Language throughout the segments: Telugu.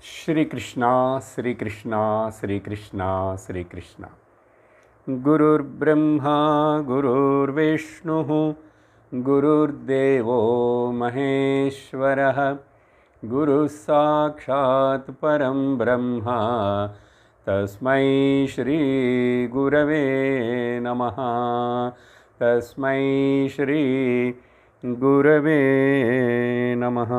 श्रीकृष्ण श्रीकृष्ण श्रीकृष्ण श्रीकृष्ण गुरुर्ब्रह्मा गुरुर्विष्णुः गुरुर्देवो महेश्वरः गुरुः साक्षात् परं ब्रह्म तस्मै श्री गुरवे नमः तस्मै श्री गुरवे नमः।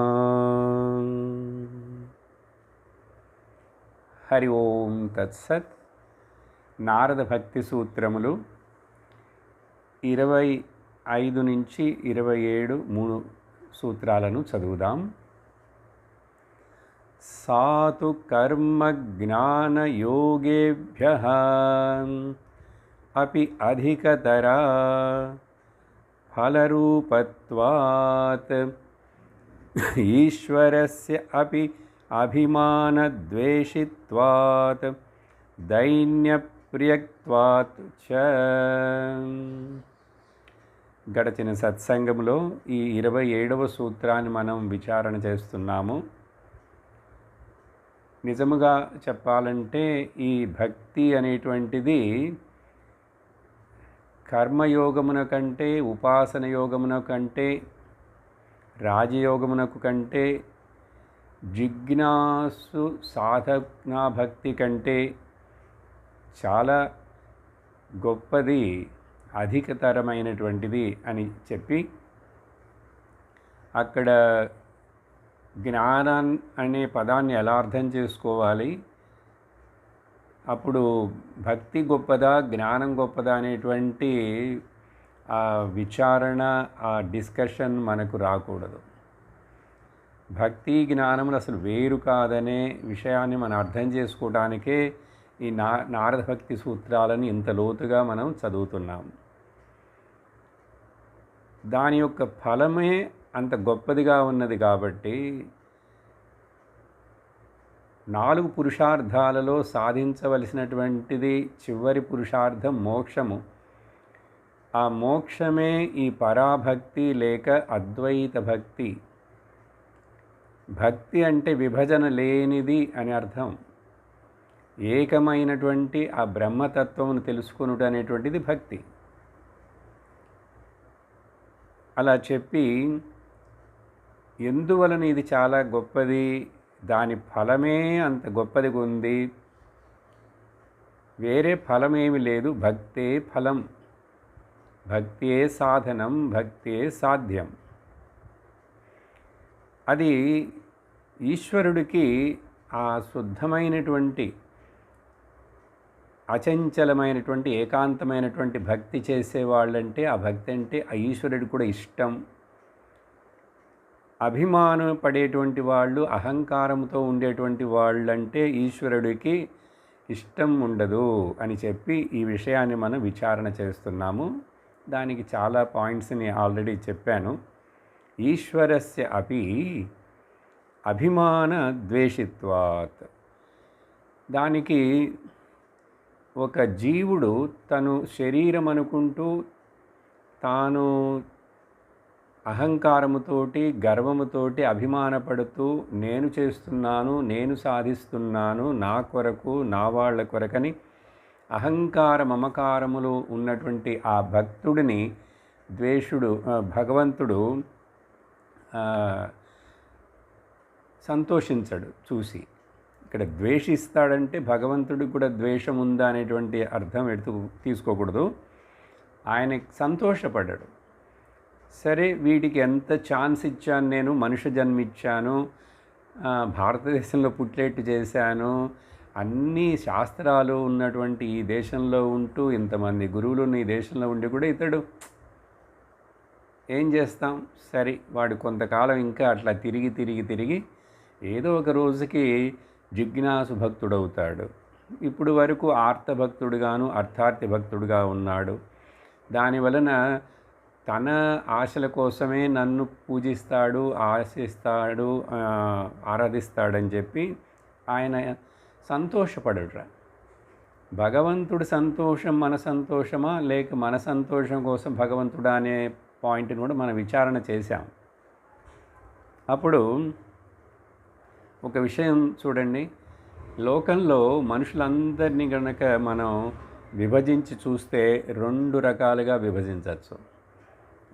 హరి ఓం తత్సత్. నారద భక్తి సూత్రములు 25 నుంచి 27 3 సూత్రాలను చదువుదాం. సాతు కర్మ జ్ఞాన యోగేభ్యః అపి అధికతరా ఫలరూపత్వాత్ ఈశ్వరస్య అపి అభిమానద్వేషిత్వాత్ దైన్యప్రియత్వాత్ చ. గడచిన సత్సంగంలో ఈ 27వ సూత్రాన్ని మనం విచారణ చేస్తున్నాము. నిజముగా చెప్పాలంటే ఈ భక్తి అనేటువంటిది కర్మయోగమున కంటే, ఉపాసన యోగమున కంటే, రాజయోగమునకు కంటే, జిజ్ఞాసు సాధనా భక్తి కంటే చాలా గొప్పది, అధికతరమైనటువంటిది అని చెప్పి అక్కడ జ్ఞానం అనే పదాన్ని ఎలా అర్థం చేసుకోవాలి, అప్పుడు భక్తి గొప్పదా జ్ఞానం గొప్పదా అనేటువంటి ఆ విచారణ, ఆ డిస్కషన్ మనకు రాకూడదు. భక్తి జ్ఞానములు అసలు వేరు కాదనే విషయాన్ని మనం అర్థం చేసుకోవడానికే ఈ నారద భక్తి సూత్రాలను ఇంత లోతుగా మనం చదువుతున్నాం. దాని యొక్క ఫలమే అంత గొప్పదిగా ఉన్నది కాబట్టి 4 పురుషార్థాలలో సాధించవలసినటువంటిది చివరి పురుషార్థం మోక్షము. ఆ మోక్షమే ఈ పరాభక్తి లేక అద్వైత భక్తి. భక్తి అంటే విభజన లేనిది అని అర్థం. ఏకమైనటువంటి ఆ బ్రహ్మతత్వమును తెలుసుకొనుట అనేటువంటిది భక్తి. అలా చెప్పి ఎందువలన ఇది చాలా గొప్పది, దాని ఫలమే అంత గొప్పదిగా ఉంది, వేరే ఫలమేమి లేదు, భక్తే ఫలం, భక్తియే సాధనం, భక్తియే సాధ్యం. అది ఈశ్వరుడికి ఆ శుద్ధమైనటువంటి అచంచలమైనటువంటి ఏకాంతమైనటువంటి భక్తి చేసేవాళ్ళంటే, ఆ భక్తి అంటే ఆ ఈశ్వరుడికి కూడా ఇష్టం. అభిమానం పడేటువంటి వాళ్ళు, అహంకారంతో ఉండేటువంటి వాళ్ళంటే ఈశ్వరుడికి ఇష్టం ఉండదు అని చెప్పి ఈ విషయాన్ని మనం విచారణ చేస్తున్నాము. దానికి చాలా పాయింట్స్ని ఆల్రెడీ చెప్పాను. ఈశ్వరస్య అపి అభిమాన ద్వేషిత్వాత్. దానికి ఒక జీవుడు తను శరీరం అనుకుంటూ తాను అహంకారముతోటి, గర్వముతోటి అభిమానపడుతూ నేను చేస్తున్నాను, నేను సాధిస్తున్నాను, నా కొరకు, నా వాళ్ళ కొరకని అహంకార మమకారములు ఉన్నటువంటి ఆ భక్తుడిని భగవంతుడు సంతోషించడు చూసి. ఇక్కడ ద్వేషిస్తాడంటే భగవంతుడికి కూడా ద్వేషం ఉందా అనేటువంటి అర్థం తీసుకోకూడదు. ఆయన సంతోషపడ్డాడు. సరే, వీటికి ఎంత ఛాన్స్ ఇచ్చాను, నేను మనుష్య జన్మ ఇచ్చాను, భారతదేశంలో పుట్లేట్టు చేశాను, అన్ని శాస్త్రాలు ఉన్నటువంటి ఈ దేశంలో ఉంటూ ఇంతమంది గురువులు ఉన్న ఈ దేశంలో ఉండి కూడా ఇతడు ఏం చేస్తాం, సరే వాడు కొంతకాలం ఇంకా అట్లా తిరిగి ఏదో ఒక రోజుకి జిజ్ఞాసు భక్తుడవుతాడు. ఇప్పుడు వరకు ఆర్తభక్తుడుగాను అర్థార్థి భక్తుడుగా ఉన్నాడు. దానివలన తన ఆశల కోసమే నన్ను పూజిస్తాడు, ఆశిస్తాడు, ఆరాధిస్తాడని చెప్పి ఆయన సంతోషపడట. భగవంతుడి సంతోషం మన సంతోషమా, లేక మన సంతోషం కోసం భగవంతుడా అనే పాయింట్ని కూడా మనం విచారణ చేశాం. అప్పుడు ఒక విషయం చూడండి, లోకంలో మనుషులందరినీ గనక మనం విభజించి చూస్తే 2 రకాలుగా విభజించవచ్చు.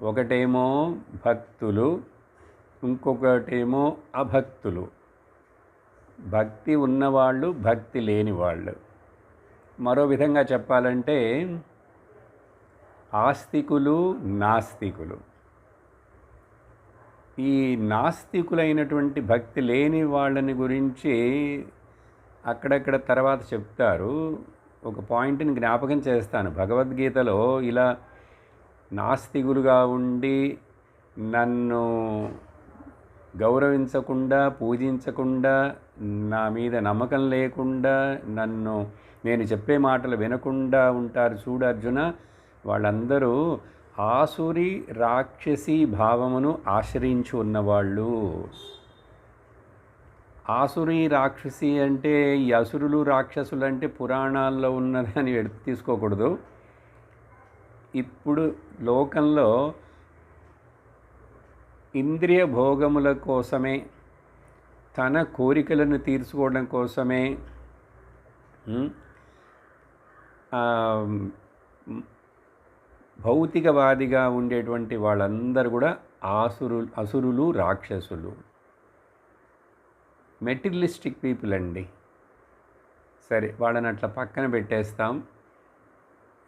ఒకటేమో భక్తులు, ఇంకొకటేమో అభక్తులు. భక్తి ఉన్నవాళ్ళు, భక్తి లేని వాళ్ళు. మరో విధంగా చెప్పాలంటే ఆస్తికులు, నాస్తికులు. ఈ నాస్తికులైనటువంటి భక్తి లేని వాళ్ళని గురించి అక్కడక్కడ తర్వాత చెప్తారు. ఒక పాయింట్ని జ్ఞాపకం చేస్తాను. భగవద్గీతలో ఇలా నాస్తికులుగా ఉండి నన్ను గౌరవించకుండా, పూజించకుండా, నా మీద నమ్మకం లేకుండా, నేను చెప్పే మాటలు వినకుండా ఉంటారు చూడు అర్జున, వాళ్ళందరూ ఆసురి రాక్షసి భావమును ఆశ్రయించి ఉన్నవాళ్ళు. ఆసురి రాక్షసి అంటే ఈ అసురులు రాక్షసులు అంటే పురాణాల్లో ఉన్నదని తీసుకోకూడదు. ఇప్పుడు లోకంలో ఇంద్రియ భోగముల కోసమే, తన కోరికలను తీర్చుకోవడం కోసమే భౌతికవాదిగా ఉండేటువంటి వాళ్ళందరూ కూడా అసురులు రాక్షసులు, మెటీరియలిస్టిక్ పీపుల్ అండి. సరే, వాళ్ళని అట్లా పక్కన పెట్టేస్తాం.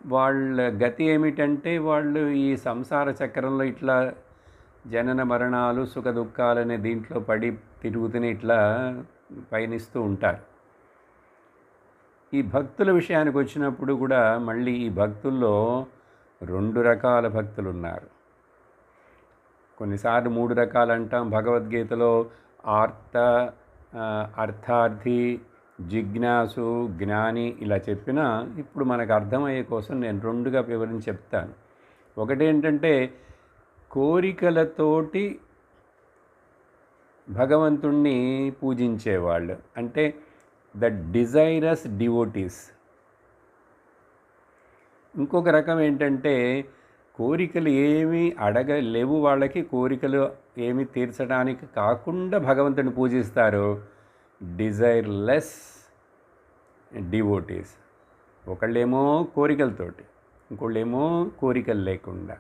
వాళ్ళ గతి ఏమిటంటే వాళ్ళు ఈ సంసార చక్రంలో ఇట్లా జనన మరణాలు, సుఖ దుఃఖాలనే దీంట్లో పడి తిరుగుతూనే ఇట్లా పయనిస్తూ ఉంటారు. ఈ భక్తుల విషయానికి వచ్చినప్పుడు కూడా మళ్ళీ ఈ భక్తుల్లో 2 రకాల భక్తులు ఉన్నారు. కొన్నిసార్లు 3 రకాలు అంటాం. భగవద్గీతలో అర్థార్థి, జిజ్ఞాసు, జ్ఞాని ఇలా చెప్పినా ఇప్పుడు మనకు అర్థమయ్యే కోసం నేను 2గా వివరించి చెప్తాను. ఒకటేంటంటే కోరికలతోటి భగవంతుణ్ణి పూజించేవాళ్ళు, అంటే ద డిజైరస్ డివోటీస్. ఇంకొక రకం ఏంటంటే కోరికలు ఏమీ అడగలేవు వాళ్ళకి, కోరికలు ఏమీ తీర్చడానికి కాకుండా భగవంతుని పూజిస్తారు, డిజైర్లెస్ డివోటీస్. ఒకళ్ళేమో కోరికలతోటి, ఇంకోళ్ళేమో కోరికలు లేకుండా.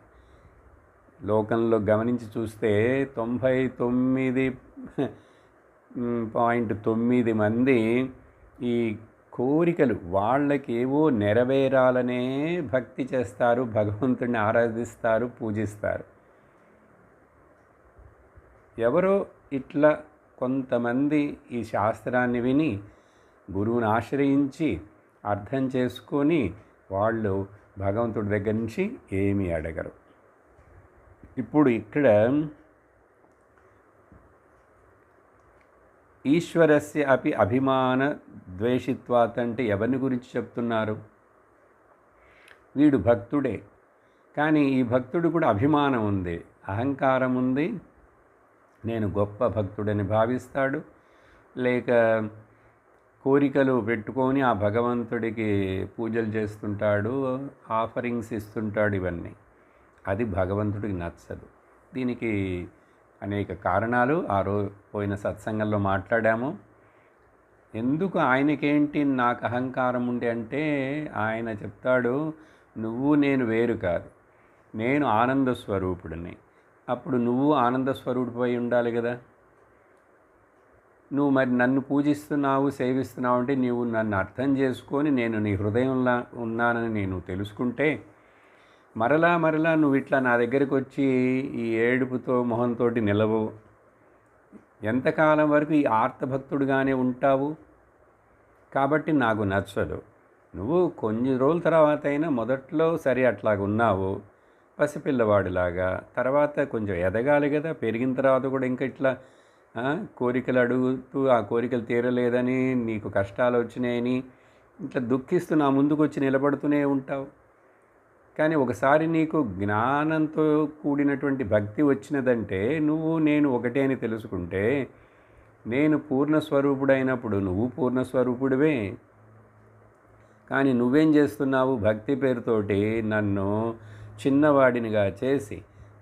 లోకంలో గమనించి చూస్తే 99.9 మంది ఈ కోరికలు వాళ్ళకేవో నెరవేరాలనే భక్తి చేస్తారు, భగవంతుడిని ఆరాధిస్తారు, పూజిస్తారు. ఎవరో ఇట్లా కొంతమంది ఈ శాస్త్రాన్ని విని గురువుని ఆశ్రయించి అర్థం చేసుకొని వాళ్ళు భగవంతుడి దగ్గర నుంచి ఏమీ అడగరు. ఇప్పుడు ఇక్కడ ఈశ్వరస్య అపి అభిమాన ద్వేషిత్వాత్ అంటే ఎవరిని గురించి చెప్తున్నారు? వీడు భక్తుడే, కానీ ఈ భక్తుడు కూడా అభిమానం ఉంది, అహంకారం ఉంది. నేను గొప్ప భక్తుడని భావిస్తాడు, లేక కోరికలు పెట్టుకొని ఆ భగవంతుడికి పూజలు చేస్తుంటాడు, ఆఫరింగ్స్ ఇస్తుంటాడు. ఇవన్నీ అది భగవంతుడికి నచ్చదు. దీనికి అనేక కారణాలు పోయిన సత్సంగంలో మాట్లాడాము. ఎందుకు ఆయనకేంటి నాకు అహంకారం ఉండే అంటే ఆయన చెప్తాడు, నువ్వు నేను వేరు కాదు, నేను ఆనంద స్వరూపుడిని. అప్పుడు నువ్వు ఆనంద స్వరూపుడిపై ఉండాలి కదా. నువ్వు మరి నన్ను పూజిస్తున్నావు, సేవిస్తున్నావు అంటే నువ్వు నన్ను అర్థం చేసుకొని నేను నీ హృదయంలో ఉన్నానని నేను తెలుసుకుంటే మరలా నువ్వు ఇట్లా నా దగ్గరికి వచ్చి ఈ ఏడుపుతో మొహంతో నిలవు. ఎంతకాలం వరకు ఈ ఆర్తభక్తుడుగానే ఉంటావు? కాబట్టి నాకు నచ్చదు. నువ్వు కొన్ని రోజుల తర్వాత అయినా మొదట్లో సరే అట్లాగున్నావు పసిపిల్లవాడిలాగా, తర్వాత కొంచెం ఎదగాలి కదా. పెరిగిన తర్వాత కూడా ఇంకా ఇట్లా కోరికలు అడుగుతూ ఆ కోరికలు తీరలేదని, నీకు కష్టాలు వచ్చినాయని ఇట్లా దుఃఖిస్తూ నా ముందుకు వచ్చి నిలబడుతూనే ఉంటావు. కానీ ఒకసారి నీకు జ్ఞానంతో కూడినటువంటి భక్తి వచ్చినదంటే నువ్వు నేను ఒకటే అని తెలుసుకుంటే, నేను పూర్ణస్వరూపుడైనప్పుడు నువ్వు పూర్ణస్వరూపుడివే. కానీ నువ్వేం చేస్తున్నావు? భక్తి పేరుతోటి నన్ను చిన్నవాడినిగా చేసి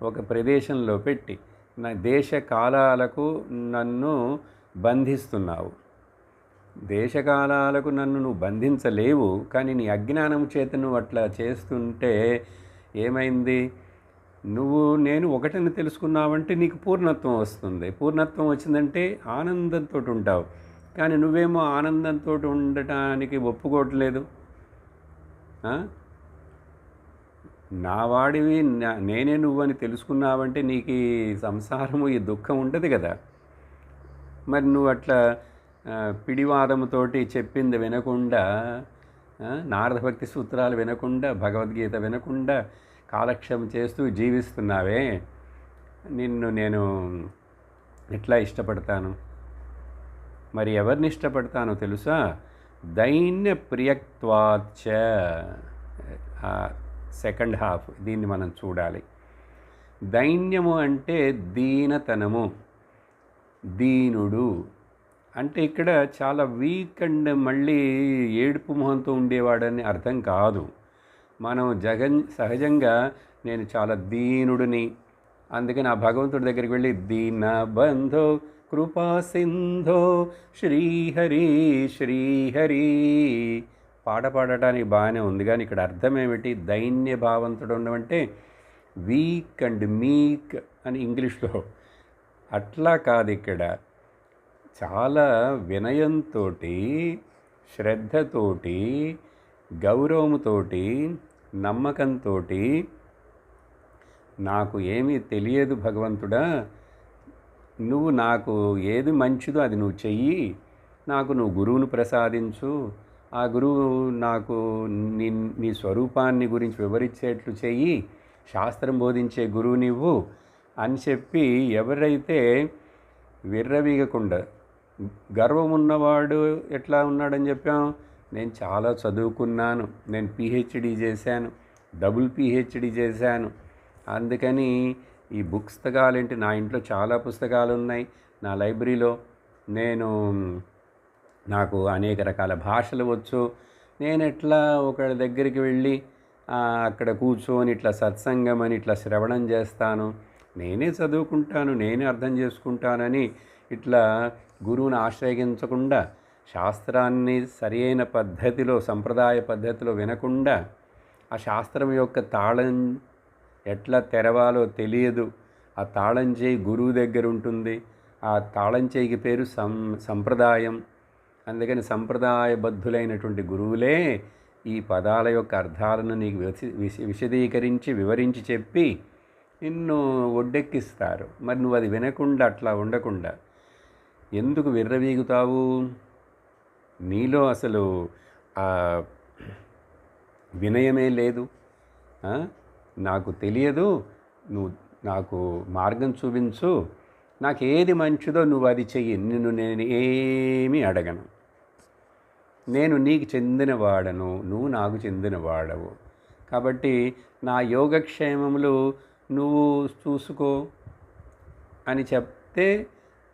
ఒక ప్రదేశంలో పెట్టి నా దేశ కాలాలకు నన్ను బంధిస్తున్నావు. దేశకాలాలకు నన్ను నువ్వు బంధించలేవు, కానీ నీ అజ్ఞానం చేత నువ్వు అట్లా చేస్తుంటే ఏమైంది? నువ్వు నేను ఒకటిని తెలుసుకున్నావంటే నీకు పూర్ణత్వం వస్తుంది. పూర్ణత్వం వచ్చిందంటే ఆనందంతో ఉంటావు. కానీ నువ్వేమో ఆనందంతో ఉండటానికి ఒప్పుకోవట్లేదు. నా వాడివి నేనే నువ్వని తెలుసుకున్నావంటే నీకు ఈ సంసారము, ఈ దుఃఖం ఉండదు కదా. మరి నువ్వు అట్లా పిడివాదముతోటి చెప్పింది వినకుండా, నారద భక్తి సూత్రాలు వినకుండా, భగవద్గీత వినకుండా కాలక్షేపం చేస్తూ జీవిస్తున్నావే, నిన్ను నేను ఎట్లా ఇష్టపడతాను? మరి ఎవరిని ఇష్టపడతానో తెలుసా? దైన్య ప్రియత్వాచ. సెకండ్ హాఫ్ దీన్ని మనం చూడాలి. దైన్యము అంటే దీనతనము, దీనుడు అంటే ఇక్కడ చాలా వీక్ అండ్ మళ్ళీ ఏడుపు మొహంతో ఉండేవాడని అర్థం కాదు. మనం సహజంగా నేను చాలా దీనుడిని, అందుకని ఆ భగవంతుడి దగ్గరికి వెళ్ళి దీన బంధో కృపా సింధో శ్రీహరి శ్రీహరి పాట పాడటానికి బాగానే ఉంది, కానీ ఇక్కడ అర్థం ఏమిటి? దైన్య భావంతుడు ఉండమంటే వీక్ అండ్ మీక్ అని ఇంగ్లీష్లో, అట్లా కాదు. ఇక్కడ చాలా వినయంతో, శ్రద్ధతోటి, గౌరవంతోటి, నమ్మకంతో, నాకు ఏమీ తెలియదు భగవంతుడా, నువ్వు నాకు ఏది మంచిదో అది నువ్వు చెయ్యి, నాకు నువ్వు గురువును ప్రసాదించు, ఆ గురువు నాకు నీ స్వరూపాన్ని గురించి వివరించేట్లు చెయ్యి, శాస్త్రం బోధించే గురువు నువ్వు అని చెప్పి ఎవరైతే విర్రవీగకుండా, గర్వం ఉన్నవాడు ఎట్లా ఉన్నాడని చెప్పాం? నేను చాలా చదువుకున్నాను, నేను పిహెచ్డి చేశాను, డబుల్ పిహెచ్డి చేశాను, అందుకని ఈ పుస్తకాలేంటి, నా ఇంట్లో చాలా పుస్తకాలు ఉన్నాయి, నా లైబ్రరీలో నాకు అనేక రకాల భాషలు వచ్చు, నేను ఎట్లా ఒకళ్ళ దగ్గరికి వెళ్ళి అక్కడ కూర్చొని ఇట్లా సత్సంగం అని ఇట్లా శ్రవణం చేస్తాను, నేనే చదువుకుంటాను, నేనే అర్థం చేసుకుంటానని ఇట్లా గురువుని ఆశ్రయించకుండా, శాస్త్రాన్ని సరైన పద్ధతిలో, సంప్రదాయ పద్ధతిలో వినకుండా, ఆ శాస్త్రం యొక్క తాళం ఎట్లా తెరవాలో తెలియదు, ఆ తాళం చేయి గురువు దగ్గర ఉంటుంది, ఆ తాళం చేయికి పేరు సంప్రదాయం. అందుకని సంప్రదాయబద్ధులైనటువంటి గురువులే ఈ పదాల యొక్క అర్థాలను నీకు విశదీకరించి వివరించి చెప్పి నిన్ను ఒడ్డెక్కిస్తారు. మరి నువ్వు అది వినకుండా అట్లా ఉండకుండా ఎందుకు విర్రవీగుతావు? నీలో అసలు వినయమే లేదు. నాకు తెలియదు, నువ్వు నాకు మార్గం చూపించు, నాకు ఏది మంచిదో నువ్వు అది చెయ్యి, నేను ఏమీ అడగను, నేను నీకు చెందినవాడను, నువ్వు నాకు చెందినవాడవు, కాబట్టి నా యోగక్షేమములు నువ్వు చూసుకో అని చెప్తే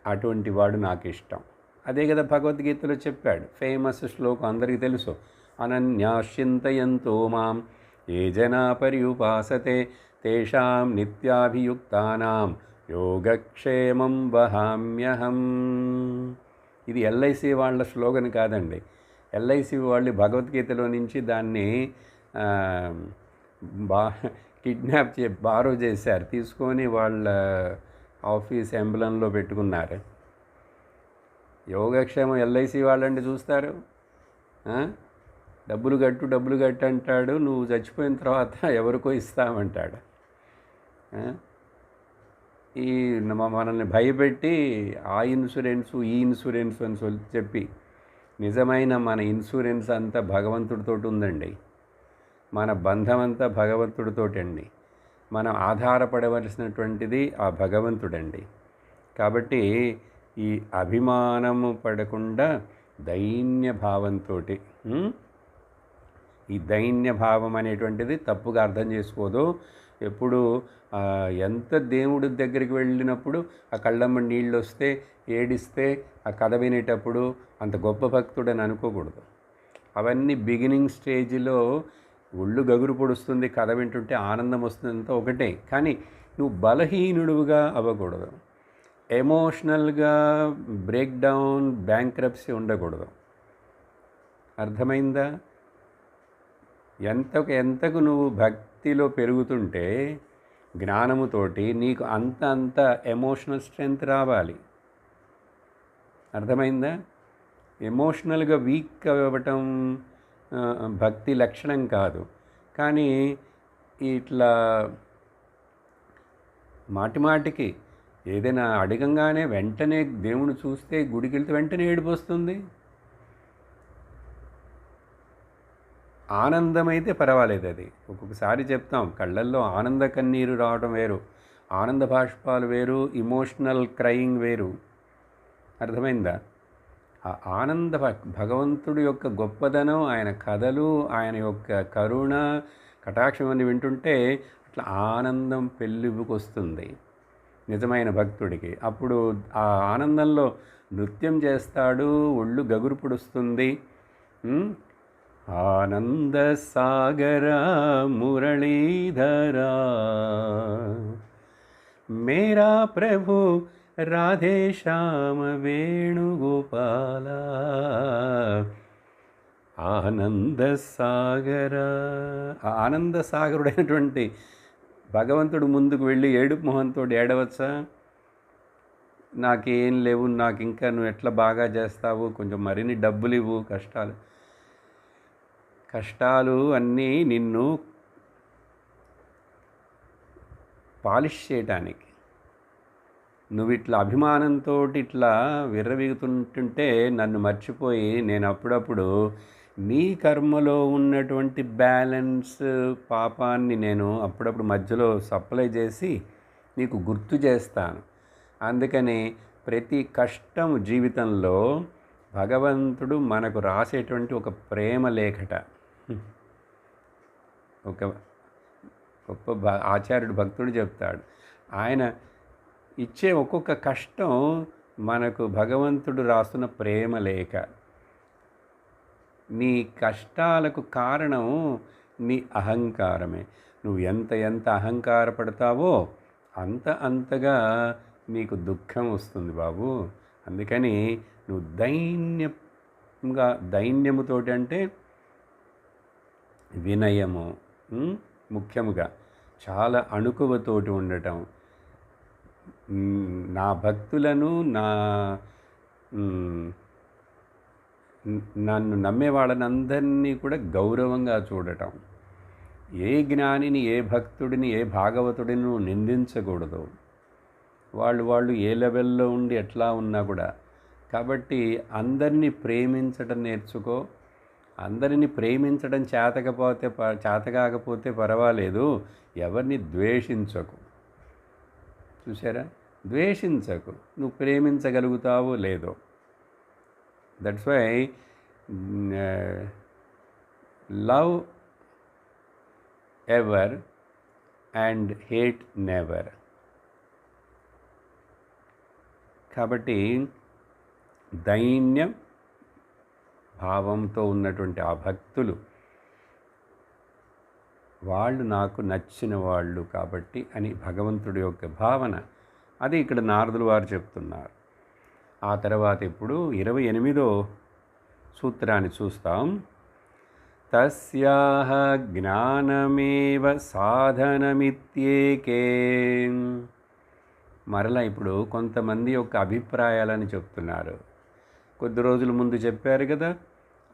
అటువంటి వాడు నాకు ఇష్టం. అదే కదా భగవద్గీతలో చెప్పాడు, ఫేమస్ శ్లోకం అందరికీ తెలుసు, అనన్యాశ్చింతయంతో మాం ఏ జనా పర్యుపాసతే తేషాం నిత్యాభియుక్తానాం యోగక్షేమం వహామ్యహం. ఇది ఎల్ఐసి వాళ్ళ స్లోగన్ కాదండి. ఎల్ఐసి వాళ్ళు భగవద్గీతలో నుంచి దాన్ని కిడ్నాప్ బారో చేశారు, తీసుకొని వాళ్ళ ఆఫీస్ ఎంబ్లంలో పెట్టుకున్నారు. యోగక్షేమం ఎల్ఐసి వాళ్ళండి చూస్తారు, డబ్బులు కట్టు అంటాడు, నువ్వు చచ్చిపోయిన తర్వాత ఎవరికో ఇస్తామంటాడు. ఈ మనల్ని భయపెట్టి ఆ ఇన్సూరెన్సు ఈ ఇన్సూరెన్స్ అని చెప్పి, నిజమైన మన ఇన్సూరెన్స్ అంతా భగవంతుడితో ఉందండి. మన బంధం అంతా భగవంతుడితోటండి. మనం ఆధారపడవలసినటువంటిది ఆ భగవంతుడండి. కాబట్టి ఈ అభిమానము పడకుండా దైన్య భావంతో, ఈ దైన్య భావం అనేటువంటిది తప్పుగా అర్థం చేసుకోదు. ఎప్పుడు ఎంత దేవుడి దగ్గరికి వెళ్ళినప్పుడు ఆ కళ్ళమ్మ నీళ్ళు వస్తే ఏడిస్తే ఆ కథ వినేటప్పుడు అంత గొప్ప భక్తుడని అనుకోకూడదు. అవన్నీ బిగినింగ్ స్టేజ్లో ఒళ్ళు గగురు పొడుస్తుంది, కథ వింటుంటే ఆనందం వస్తుందంతా ఒకటే, కానీ నువ్వు బలహీనుడుగా అవ్వకూడదు. ఎమోషనల్గా బ్రేక్ డౌన్ బ్యాంక్రప్సీ ఉండకూడదు. అర్థమైందా? ఎంతకు నువ్వు భక్తిలో పెరుగుతుంటే జ్ఞానముతోటి నీకు అంత ఎమోషనల్ స్ట్రెంగ్త్ రావాలి. అర్థమైందా? ఎమోషనల్గా వీక్ అవ్వటం భక్తి లక్షణం కాదు. కానీ ఇట్లా మాటిమాటికి ఏదైనా అడగంగానే వెంటనే దేవుని చూస్తే గుడికి వెళ్తే వెంటనే ఏడుపు వస్తుంది. ఆనందమైతే పర్వాలేదు. అది ఒక్కొక్కసారి చెప్తాం, కళ్ళల్లో ఆనంద కన్నీరు రావడం వేరు, ఆనంద బాష్పాలు వేరు, ఇమోషనల్ క్రయింగ్ వేరు. అర్థమైందా? ఆ ఆనంద భగవంతుడి యొక్క గొప్పదనం, ఆయన కథలు, ఆయన యొక్క కరుణ కటాక్షం అని వింటుంటే అట్లా ఆనందం పెళ్ళిబుకొస్తుంది నిజమైన భక్తుడికి. అప్పుడు ఆ ఆనందంలో నృత్యం చేస్తాడు, ఒళ్ళు గగురు పుడుస్తుంది. ఆనంద సాగర మురళీధరా మేరా ప్రభు రాధే శ్యామ వేణుగోపాల ఆనంద సాగర. ఆనంద సాగరుడైనటువంటి భగవంతుడు ముందుకు వెళ్ళి ఏడుపు మొహంతో ఏడవచ్చా? నాకేం లేవు, నాకు ఇంకా నువ్వు ఎట్లా బాగా చేస్తావు, కొంచెం మరిన్ని డబ్బులు ఇవ్వు, కష్టాలు అన్నీ నిన్ను పాలిష్ చేయటానికి. నువ్వు ఇట్లా అభిమానంతో ఇట్లా విర్రవీగుతుంటుంటే నన్ను మర్చిపోయి నేను అప్పుడప్పుడు నీ కర్మలో ఉన్నటువంటి బ్యాలెన్స్ పాపాన్ని నేను అప్పుడప్పుడు మధ్యలో సప్లై చేసి నీకు గుర్తు చేస్తాను. అందుకని ప్రతి కష్టం జీవితంలో భగవంతుడు మనకు రాసేటువంటి ఒక ప్రేమ లేఖట. ఒక గొప్ప ఆచార్యుడు భక్తుడు చెప్తాడు, ఆయన ఇచ్చే ఒక్కొక్క కష్టం మనకు భగవంతుడు రాస్తున్న ప్రేమ లేఖ. నీ కష్టాలకు కారణం నీ అహంకారమే. నువ్వు ఎంత అహంకారపడతావో అంతగా నీకు దుఃఖం వస్తుంది బాబు. అందుకని నువ్వు దైన్యముతోటి అంటే వినయము, ముఖ్యముగా చాలా అణుకువతోటి ఉండటం, నా భక్తులను నన్ను నమ్మే వాళ్ళనందరినీ కూడా గౌరవంగా చూడటం. ఏ జ్ఞానిని, ఏ భక్తుడిని, ఏ భాగవతుడిని నువ్వు నిందించకూడదు. వాళ్ళు ఏ లెవెల్లో ఉండి ఎట్లా ఉన్నా కూడా. కాబట్టి అందరినీ ప్రేమించడం నేర్చుకో. అందరినీ ప్రేమించడం చేతకాకపోతే పర్వాలేదు, ఎవరిని ద్వేషించకు. చూసారా? ద్వేషించకు, నువ్వు ప్రేమించగలుగుతావో లేదో. That's why love ever and hate never. కాబట్టి దైన్య భావంతో ఉన్నటువంటి ఆ భక్తులు వాళ్ళు నాకు నచ్చిన వాళ్ళు కాబట్టి అని భగవంతుడి యొక్క భావన. అది ఇక్కడ నారదులు వారు చెప్తున్నారు. ఆ తర్వాత ఇప్పుడు 28వ సూత్రాన్ని చూస్తాం. తస్యాహ జ్ఞానమేవ సాధనమిత్యేకే. మరలా ఇప్పుడు కొంతమంది యొక్క అభిప్రాయాలని చెప్తున్నారు. కొద్ది రోజుల ముందు చెప్పారు కదా,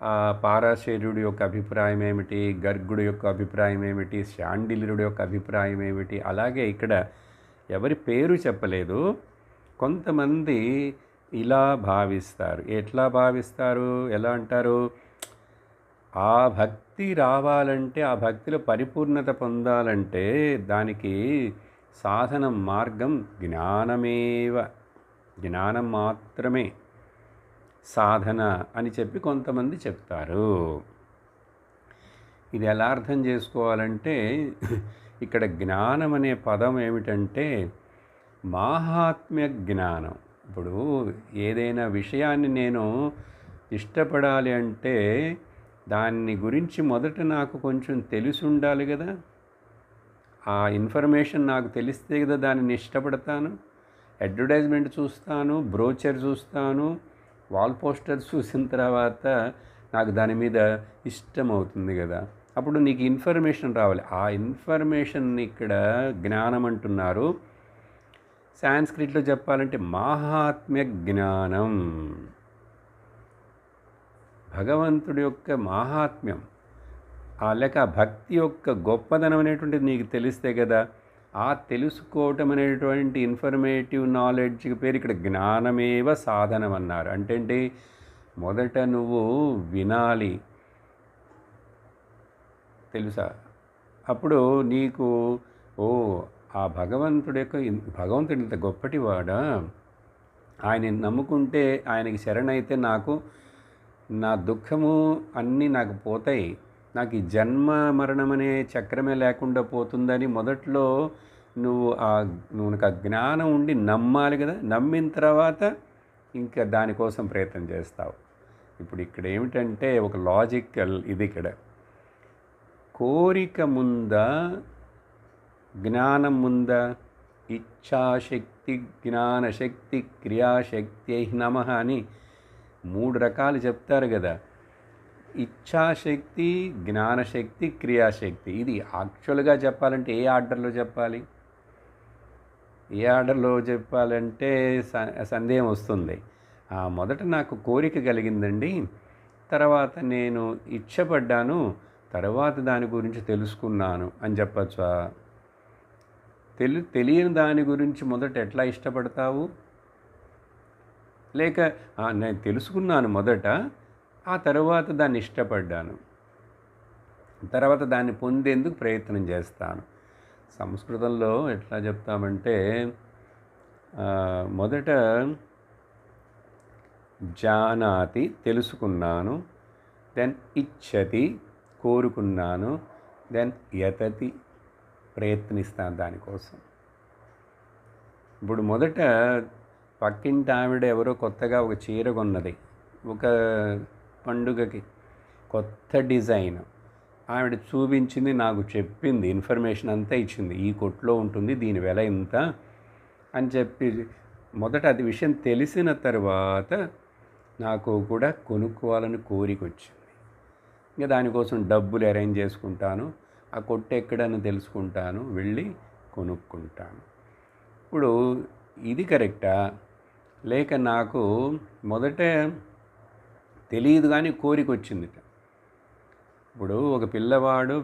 ఆ పారాశర్యుడి యొక్క అభిప్రాయం ఏమిటి, గర్గుడి యొక్క అభిప్రాయం ఏమిటి, శాండిల్యుడి యొక్క అభిప్రాయం ఏమిటి. అలాగే ఇక్కడ ఎవరి పేరు చెప్పలేదు. కొంతమంది ఇలా భావిస్తారు. ఎట్లా భావిస్తారు, ఎలా అంటారు? ఆ భక్తి రావాలంటే, ఆ భక్తిలో పరిపూర్ణత పొందాలంటే దానికి సాధన మార్గం జ్ఞానమేవ, జ్ఞానం మాత్రమే సాధన అని చెప్పి కొంతమంది చెప్తారు. ఇది ఎలా అర్థం చేసుకోవాలంటే, ఇక్కడ జ్ఞానం అనే పదం ఏమిటంటే మాహాత్మ్య జ్ఞానం. ఇప్పుడు ఏదైనా విషయాన్ని నేను ఇష్టపడాలి అంటే దాన్ని గురించి మొదట నాకు కొంచెం తెలిసి ఉండాలి కదా. ఆ ఇన్ఫర్మేషన్ నాకు తెలిస్తే కదా దానిని ఇష్టపడతాను. అడ్వర్టైజ్మెంట్ చూస్తాను, బ్రోచర్ చూస్తాను, వాల్ పోస్టర్ చూసిన తర్వాత నాకు దాని మీద ఇష్టం అవుతుంది కదా. అప్పుడు నీకు ఇన్ఫర్మేషన్ రావాలి. ఆ ఇన్ఫర్మేషన్ ఇక్కడ జ్ఞానం అంటున్నారు. సాంస్క్రిట్లో చెప్పాలంటే మాహాత్మ్య జ్ఞానం. భగవంతుడి యొక్క మాహాత్మ్యం లేక భక్తి యొక్క గొప్పదనం అనేటువంటిది నీకు తెలిస్తే కదా. ఆ తెలుసుకోవటం అనేటువంటి ఇన్ఫర్మేటివ్ నాలెడ్జ్కి పేరు ఇక్కడ జ్ఞానమేవ సాధనం అన్నారు. అంటే మొదట నువ్వు వినాలి, తెలుసా? అప్పుడు నీకు ఆ భగవంతుడి యొక్క భగవంతుడి ఇంత గొప్పటివాడా, ఆయన నమ్ముకుంటే, ఆయనకి శరణైతే నాకు నా దుఃఖము అన్నీ నాకు పోతాయి, నాకు ఈ జన్మ మరణం అనే చక్రమే లేకుండా పోతుందని మొదట్లో నువ్వు ఆ జ్ఞానం ఉండి నమ్మాలి కదా. నమ్మిన తర్వాత ఇంకా దానికోసం ప్రయత్నం చేస్తావు. ఇప్పుడు ఇక్కడ ఏమిటంటే ఒక లాజికల్ ఇది. ఇక్కడ కోరిక ముందా జ్ఞానం ముందా? ఇచ్ఛాశక్తి, జ్ఞానశక్తి, క్రియాశక్తి నమః అని 3 రకాలు చెప్తారు కదా. ఇచ్ఛాశక్తి, జ్ఞానశక్తి, క్రియాశక్తి. ఇది యాక్చువల్గా చెప్పాలంటే ఏ ఆర్డర్లో చెప్పాలి? ఏ ఆర్డర్లో చెప్పాలంటే సందేహం వస్తుంది. మొదట నాకు కోరిక కలిగిందండి, తర్వాత నేను ఇష్టపడ్డాను, తర్వాత దాని గురించి తెలుసుకున్నాను అని చెప్పచ్చా? తెలియని దాని గురించి మొదట ఎట్లా ఇష్టపడతావు? లేక నేను తెలుసుకున్నాను మొదట, ఆ తర్వాత దాన్ని ఇష్టపడ్డాను, తర్వాత దాన్ని పొందేందుకు ప్రయత్నం చేస్తాను. సంస్కృతంలో ఎట్లా చెప్తామంటే మొదట జానాతి తెలుసుకున్నాను, దెన్ ఇచ్చతి కోరుకున్నాను, దెన్ యతతి ప్రయత్నిస్తాను దానికోసం. ఇప్పుడు మొదట పక్కింటి ఆవిడ ఎవరో కొత్తగా ఒక చీర కొన్నది, ఒక పండుగకి కొత్త డిజైన్ ఆవిడ చూపించింది, నాకు చెప్పింది, ఇన్ఫర్మేషన్ అంతా ఇచ్చింది, ఈ కొట్లో ఉంటుంది, దీని వెల ఇంత అని చెప్పి. మొదట అది విషయం తెలిసిన తర్వాత నాకు కూడా కొనుక్కోవాలని కోరిక వచ్చింది. ఇంకా దానికోసం డబ్బులు అరేంజ్ చేసుకుంటాను, ఆ కొట్టు ఎక్కడని తెలుసుకుంటాను, వెళ్ళి కొనుక్కుంటాను. ఇప్పుడు ఇది కరెక్టా? లేక నాకు మొదట తెలియదు కానీ కోరిక వచ్చింది. ఇప్పుడు ఒక పిల్లవాడు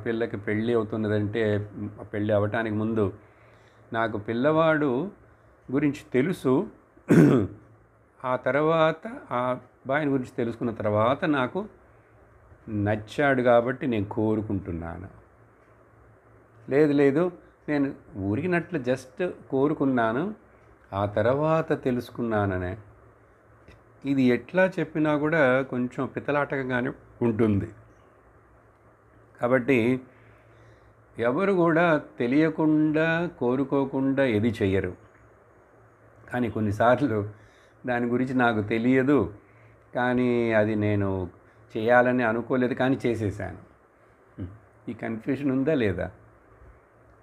పిల్లకి పెళ్ళి అవుతున్నదంటే, పెళ్ళి అవ్వటానికి ముందు నాకు పిల్లవాడు గురించి తెలుసు, ఆ తర్వాత ఆ అబ్బాయిని గురించి తెలుసుకున్న తర్వాత నాకు నచ్చాడు కాబట్టి నేను కోరుకుంటున్నాను. లేదు నేను ఊరికినట్లు జస్ట్ కోరుకున్నాను, ఆ తర్వాత తెలుసుకున్నాననే. ఇది ఎట్లా చెప్పినా కూడా కొంచెం పితలాటకంగానే ఉంటుంది. కాబట్టి ఎవరు కూడా తెలియకుండా కోరుకోకుండా ఏది చెయ్యరు. కానీ కొన్నిసార్లు దాని గురించి నాకు తెలియదు, కానీ అది నేను చేయాలని అనుకోలేదు, కానీ చేసేసాను. ఈ కన్ఫ్యూషన్ ఉందా లేదా?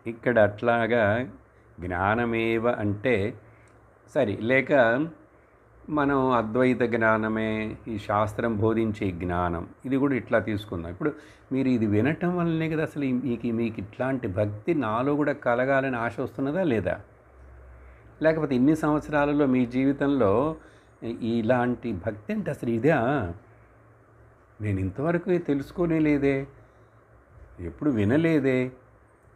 ఇక్కడ అట్లాగా జ్ఞానమేవ అంటే సరే, లేక మనం అద్వైత జ్ఞానమే, ఈ శాస్త్రం బోధించే జ్ఞానం, ఇది కూడా ఇట్లా తీసుకుందాం. ఇప్పుడు మీరు ఇది వినటం వల్లనే కదా అసలు మీకు ఇట్లాంటి భక్తి నాలో కూడా కలగాలని ఆశ వస్తున్నదా లేదా? లేకపోతే ఇన్ని సంవత్సరాలలో మీ జీవితంలో ఇలాంటి భక్తి అంటే అసలు ఇదా? నేను ఇంతవరకు తెలుసుకోనే లేదే, ఎప్పుడు వినలేదే.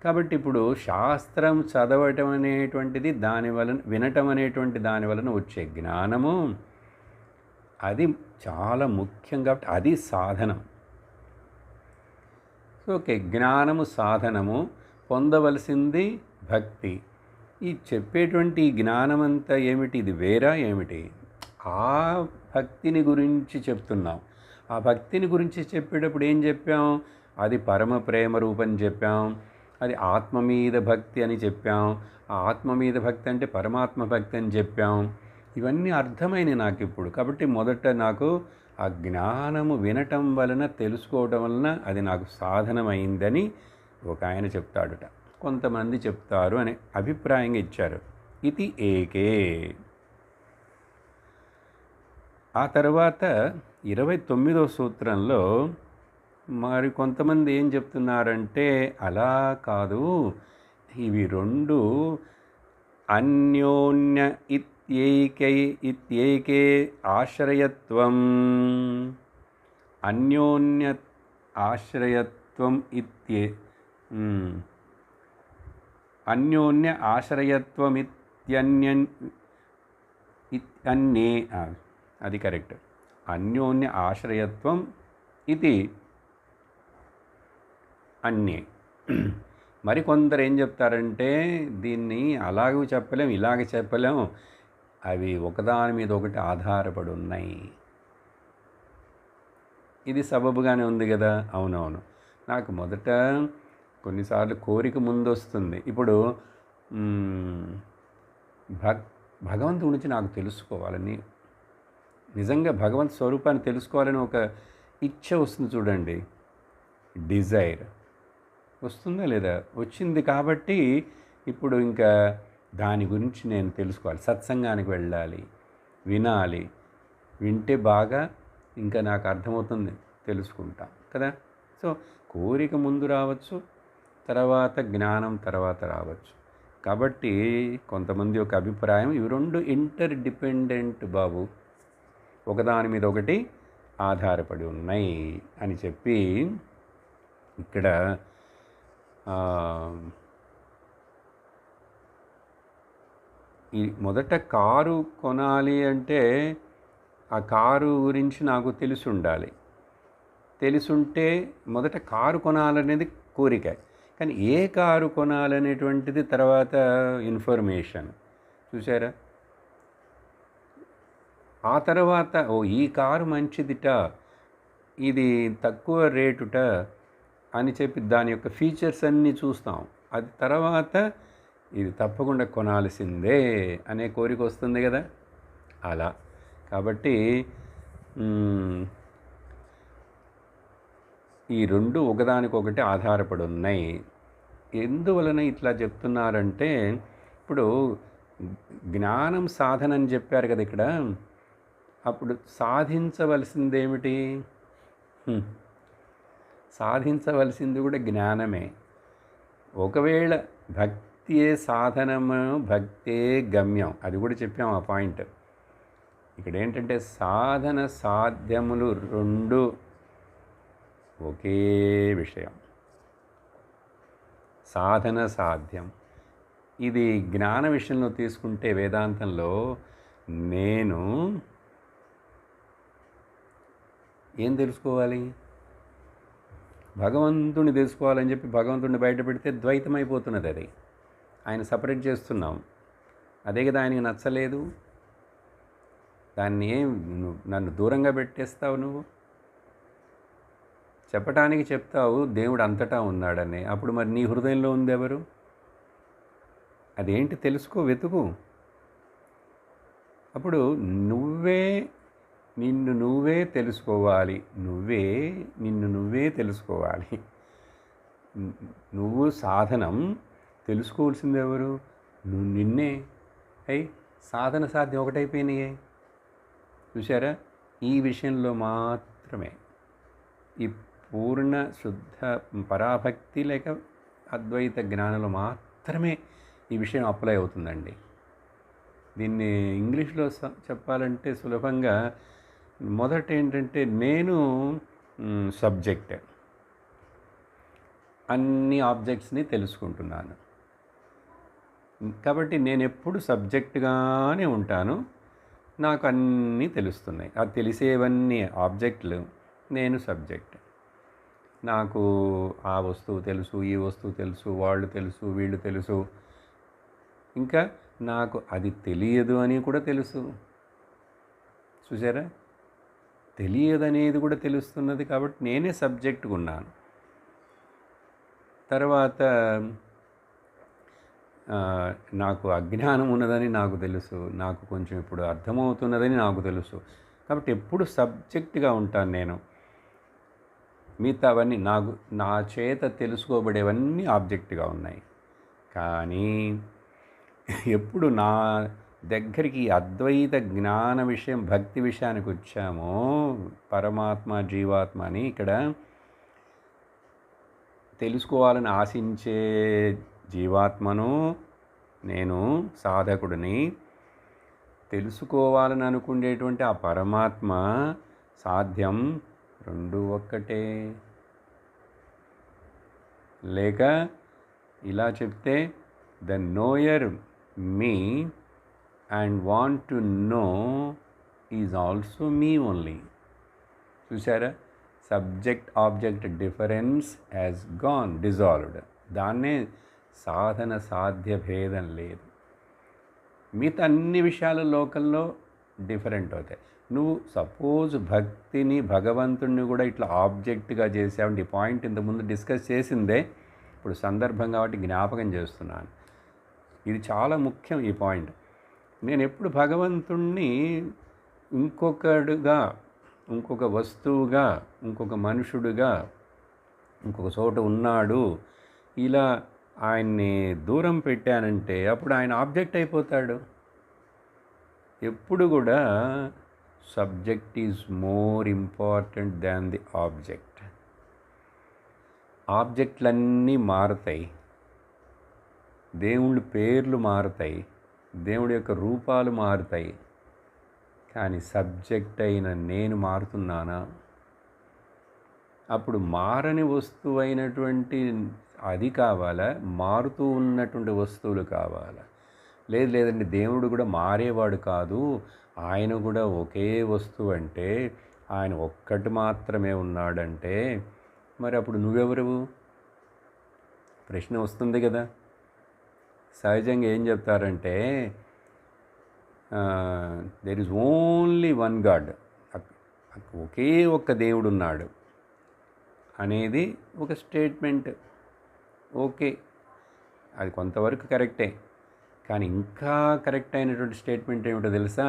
కాబట్టి ఇప్పుడు శాస్త్రం చదవటం అనేటువంటిది దాని వలన, వినటం అనేటువంటి దాని వలన వచ్చే జ్ఞానము, అది చాలా ముఖ్యం. కాబట్టి అది సాధనం. ఓకే, జ్ఞానము సాధనము, పొందవలసింది భక్తి. ఈ చెప్పేటువంటి జ్ఞానమంతా ఏమిటి? ఇది వేరా ఏమిటి? ఆ భక్తిని గురించి చెప్తున్నాం. ఆ భక్తిని గురించి చెప్పేటప్పుడు ఏం చెప్పాం? అది పరమ ప్రేమ రూపం చెప్పాం, అది ఆత్మ మీద భక్తి అని చెప్పాం, ఆ ఆత్మ మీద భక్తి అంటే పరమాత్మ భక్తి అని చెప్పాం. ఇవన్నీ అర్థమైనవి నాకు ఇప్పుడు. కాబట్టి మొదట నాకు ఆ జ్ఞానము వినటం వలన, తెలుసుకోవటం వలన అది నాకు సాధనమైందని ఒక ఆయన చెప్తాడుట. కొంతమంది చెప్తారు అని అభిప్రాయంగా ఇచ్చారు. ఇది ఏకే. ఆ తర్వాత 29వ సూత్రంలో మరి కొంతమంది ఏం చెప్తున్నారంటే అలా కాదు, ఇవి రెండు అన్యోన్య ఇత్యేకే ఆశ్రయత్వం, అన్యోన్య ఆశ్రయత్వం అన్యోన్య ఆశ్రయత్వమిత్యన్యన్ అన్యే, అది కరెక్ట్. అన్యోన్య ఆశ్రయత్వం ఇది అన్యే. మరికొందరు ఏం చెప్తారంటే దీన్ని అలాగూ చెప్పలేం, ఇలాగ చెప్పలేం, అవి ఒకదాని మీద ఒకటి ఆధారపడి ఉన్నాయి. ఇది సబబుగానే ఉంది కదా. అవునవును, నాకు మొదట కొన్నిసార్లు కోరిక ముందొస్తుంది. ఇప్పుడు భగవంతుడి గురించి నాకు తెలుసుకోవాలని, నిజంగా భగవంతు స్వరూపాన్ని తెలుసుకోవాలని ఒక ఇచ్చ వస్తుంది చూడండి, డిజైర్ వస్తుందా లేదా? వచ్చింది కాబట్టి ఇప్పుడు ఇంకా దాని గురించి నేను తెలుసుకోవాలి, సత్సంగానికి వెళ్ళాలి, వినాలి, వింటే బాగా ఇంకా నాకు అర్థమవుతుంది, తెలుసుకుంటా కదా. సో కోరిక ముందు రావచ్చు, తర్వాత జ్ఞానం తర్వాత రావచ్చు. కాబట్టి కొంతమంది ఒక అభిప్రాయం, ఇవి రెండు ఇంటర్ డిపెండెంట్ బాబు, ఒకదాని మీద ఒకటి ఆధారపడి ఉన్నాయి అని చెప్పి ఇక్కడ ఈ మొదట కారు కొనాలి అంటే ఆ కారు గురించి నాకు తెలిసి ఉండాలి. తెలుసుంటే మొదట కారు కొనాలనేది కోరిక, కానీ ఏ కారు కొనాలనేటువంటిది తర్వాత ఇన్ఫర్మేషన్. చూసారా? ఆ తర్వాత ఈ కారు మంచిదిట, ఇది తక్కువ రేటుట అని చెప్పి దాని యొక్క ఫీచర్స్ అన్నీ చూస్తాం. అది తర్వాత ఇది తప్పకుండా కొనాల్సిందే అనే కోరిక వస్తుంది కదా. అలా కాబట్టి ఈ రెండు ఒకదానికొకటి ఆధారపడి ఉన్నాయి. ఎందువలన ఇట్లా చెప్తున్నారంటే, ఇప్పుడు జ్ఞానం సాధన అని చెప్పారు కదా ఇక్కడ. అప్పుడు సాధించవలసిందేమిటి? సాధించవలసింది కూడా జ్ఞానమే. ఒకవేళ భక్తియే సాధనము, భక్తే గమ్యం, అది కూడా చెప్పాం ఆ పాయింట్. ఇక్కడ ఏంటంటే సాధన సాధ్యములు రెండు ఒకే విషయం, సాధన సాధ్యం. ఇది జ్ఞాన విషయంలో తీసుకుంటే వేదాంతంలో నేను ఏం తెలుసుకోవాలి? భగవంతుని తెలుసుకోవాలని చెప్పి భగవంతుడిని బయట పెడితే ద్వైతం అయిపోతున్నది. అది ఆయన సపరేట్ చేస్తున్నాం, అదే కదా ఆయనకి నచ్చలేదు. దాన్ని నన్ను దూరంగా పెట్టేస్తావు నువ్వు. చెప్పటానికి చెప్తావు దేవుడు అంతటా ఉన్నాడని, అప్పుడు మరి నీ హృదయంలో ఉంది ఎవరు? అదేంటి తెలుసుకో, వెతుకు. అప్పుడు నిన్ను నువ్వే తెలుసుకోవాలి, నిన్ను నువ్వే తెలుసుకోవాలి. నువ్వు సాధనం, తెలుసుకోవాల్సింది ఎవరు? నువ్వు నిన్నే. సాధన సాధ్యం ఒకటైపోయినాయే. చూసారా? ఈ విషయంలో మాత్రమే, ఈ పూర్ణ శుద్ధ పరాభక్తి లేక అద్వైత జ్ఞానంలో మాత్రమే ఈ విషయం అప్లై అవుతుందండి. దీన్ని ఇంగ్లీష్లో చెప్పాలంటే సులభంగా మొదట ఏంటంటే నేను సబ్జెక్ట్, అన్ని ఆబ్జెక్ట్స్ని తెలుసుకుంటున్నాను కాబట్టి నేను ఎప్పుడు సబ్జెక్ట్గానే ఉంటాను. నాకు అన్నీ తెలుస్తున్నాయి, అది తెలిసేవన్నీ ఆబ్జెక్టులు, నేను సబ్జెక్ట్. నాకు ఆ వస్తువు తెలుసు, ఈ వస్తువు తెలుసు, వాళ్ళు తెలుసు, వీళ్ళు తెలుసు, ఇంకా నాకు అది తెలియదు అని కూడా తెలుసు. చూసారా? తెలియదనేది కూడా తెలుస్తున్నది. కాబట్టి నేనే సబ్జెక్టుగా ఉన్నాను. తర్వాత నాకు అజ్ఞానం ఉన్నదని నాకు తెలుసు, నాకు కొంచెం ఇప్పుడు అర్థమవుతున్నదని నాకు తెలుసు. కాబట్టి ఎప్పుడు సబ్జెక్ట్గా ఉంటాను నేను. మిగతావన్నీ నా చేత తెలుసుకోబడేవన్నీ ఆబ్జెక్ట్గా ఉన్నాయి. కానీ ఎప్పుడు నా దగ్గరికి అద్వైత జ్ఞాన విషయం భక్తి విషయానికి వచ్చామో, పరమాత్మ జీవాత్మ అని ఇక్కడ తెలుసుకోవాలని ఆశించే జీవాత్మను, నేను సాధకుడిని, తెలుసుకోవాలని అనుకునేటువంటి ఆ పరమాత్మ సాధ్యం రెండు ఒక్కటే. లేక ఇలా చెప్తే the knower me and want to know is also me only. చూసారా, subject object difference has gone dissolved. దాన్నే సాధన సాధ్య భేదం లేదు. మిగతా అన్ని విషయాల లోకంలో డిఫరెంట్ అవుతాయి. నువ్వు సపోజ్ భక్తిని భగవంతుడిని కూడా ఇట్లా ఆబ్జెక్ట్గా చేసావంటే, ఈ పాయింట్ ఇంతకుముందు డిస్కస్ చేసిందే, ఇప్పుడు సందర్భం కాబట్టి జ్ఞాపకం చేస్తున్నాను. ఇది చాలా ముఖ్యం ఈ పాయింట్. నేను ఎప్పుడు భగవంతుణ్ణి ఇంకొకడుగా, ఇంకొక వస్తువుగా, ఇంకొక మనుషుడుగా, ఇంకొక చోట ఉన్నాడు, ఇలా ఆయన్ని దూరం పెట్టానంటే అప్పుడు ఆయన ఆబ్జెక్ట్ అయిపోతాడు. ఎప్పుడు కూడా subject is more important than the object. ఆబ్జెక్ట్లన్నీ మారుతాయి, దేవుళ్ళ పేర్లు మారుతాయి, దేవుడి యొక్క రూపాలు మారుతాయి, కానీ సబ్జెక్ట్ అయిన నేను మారుతున్నానా? అప్పుడు మారని వస్తువు అయినటువంటి అది కావాలా, మారుతూ ఉన్నటువంటి వస్తువులు కావాలా? లేదండి, దేవుడు కూడా మారేవాడు కాదు, ఆయన కూడా ఒకే వస్తువు అంటే, ఆయన ఒక్కటి మాత్రమే ఉన్నాడంటే, మరి అప్పుడు నువ్వెవరు? ప్రశ్న వస్తుంది కదా. సహజంగా ఏం చెప్తారంటే, there is only one God, ఒకే ఒక్క దేవుడు ఉన్నాడు అనేది ఒక స్టేట్మెంట్. ఓకే, అది కొంతవరకు కరెక్టే. కానీ ఇంకా కరెక్ట్ అయినటువంటి స్టేట్మెంట్ ఏమిటో తెలుసా?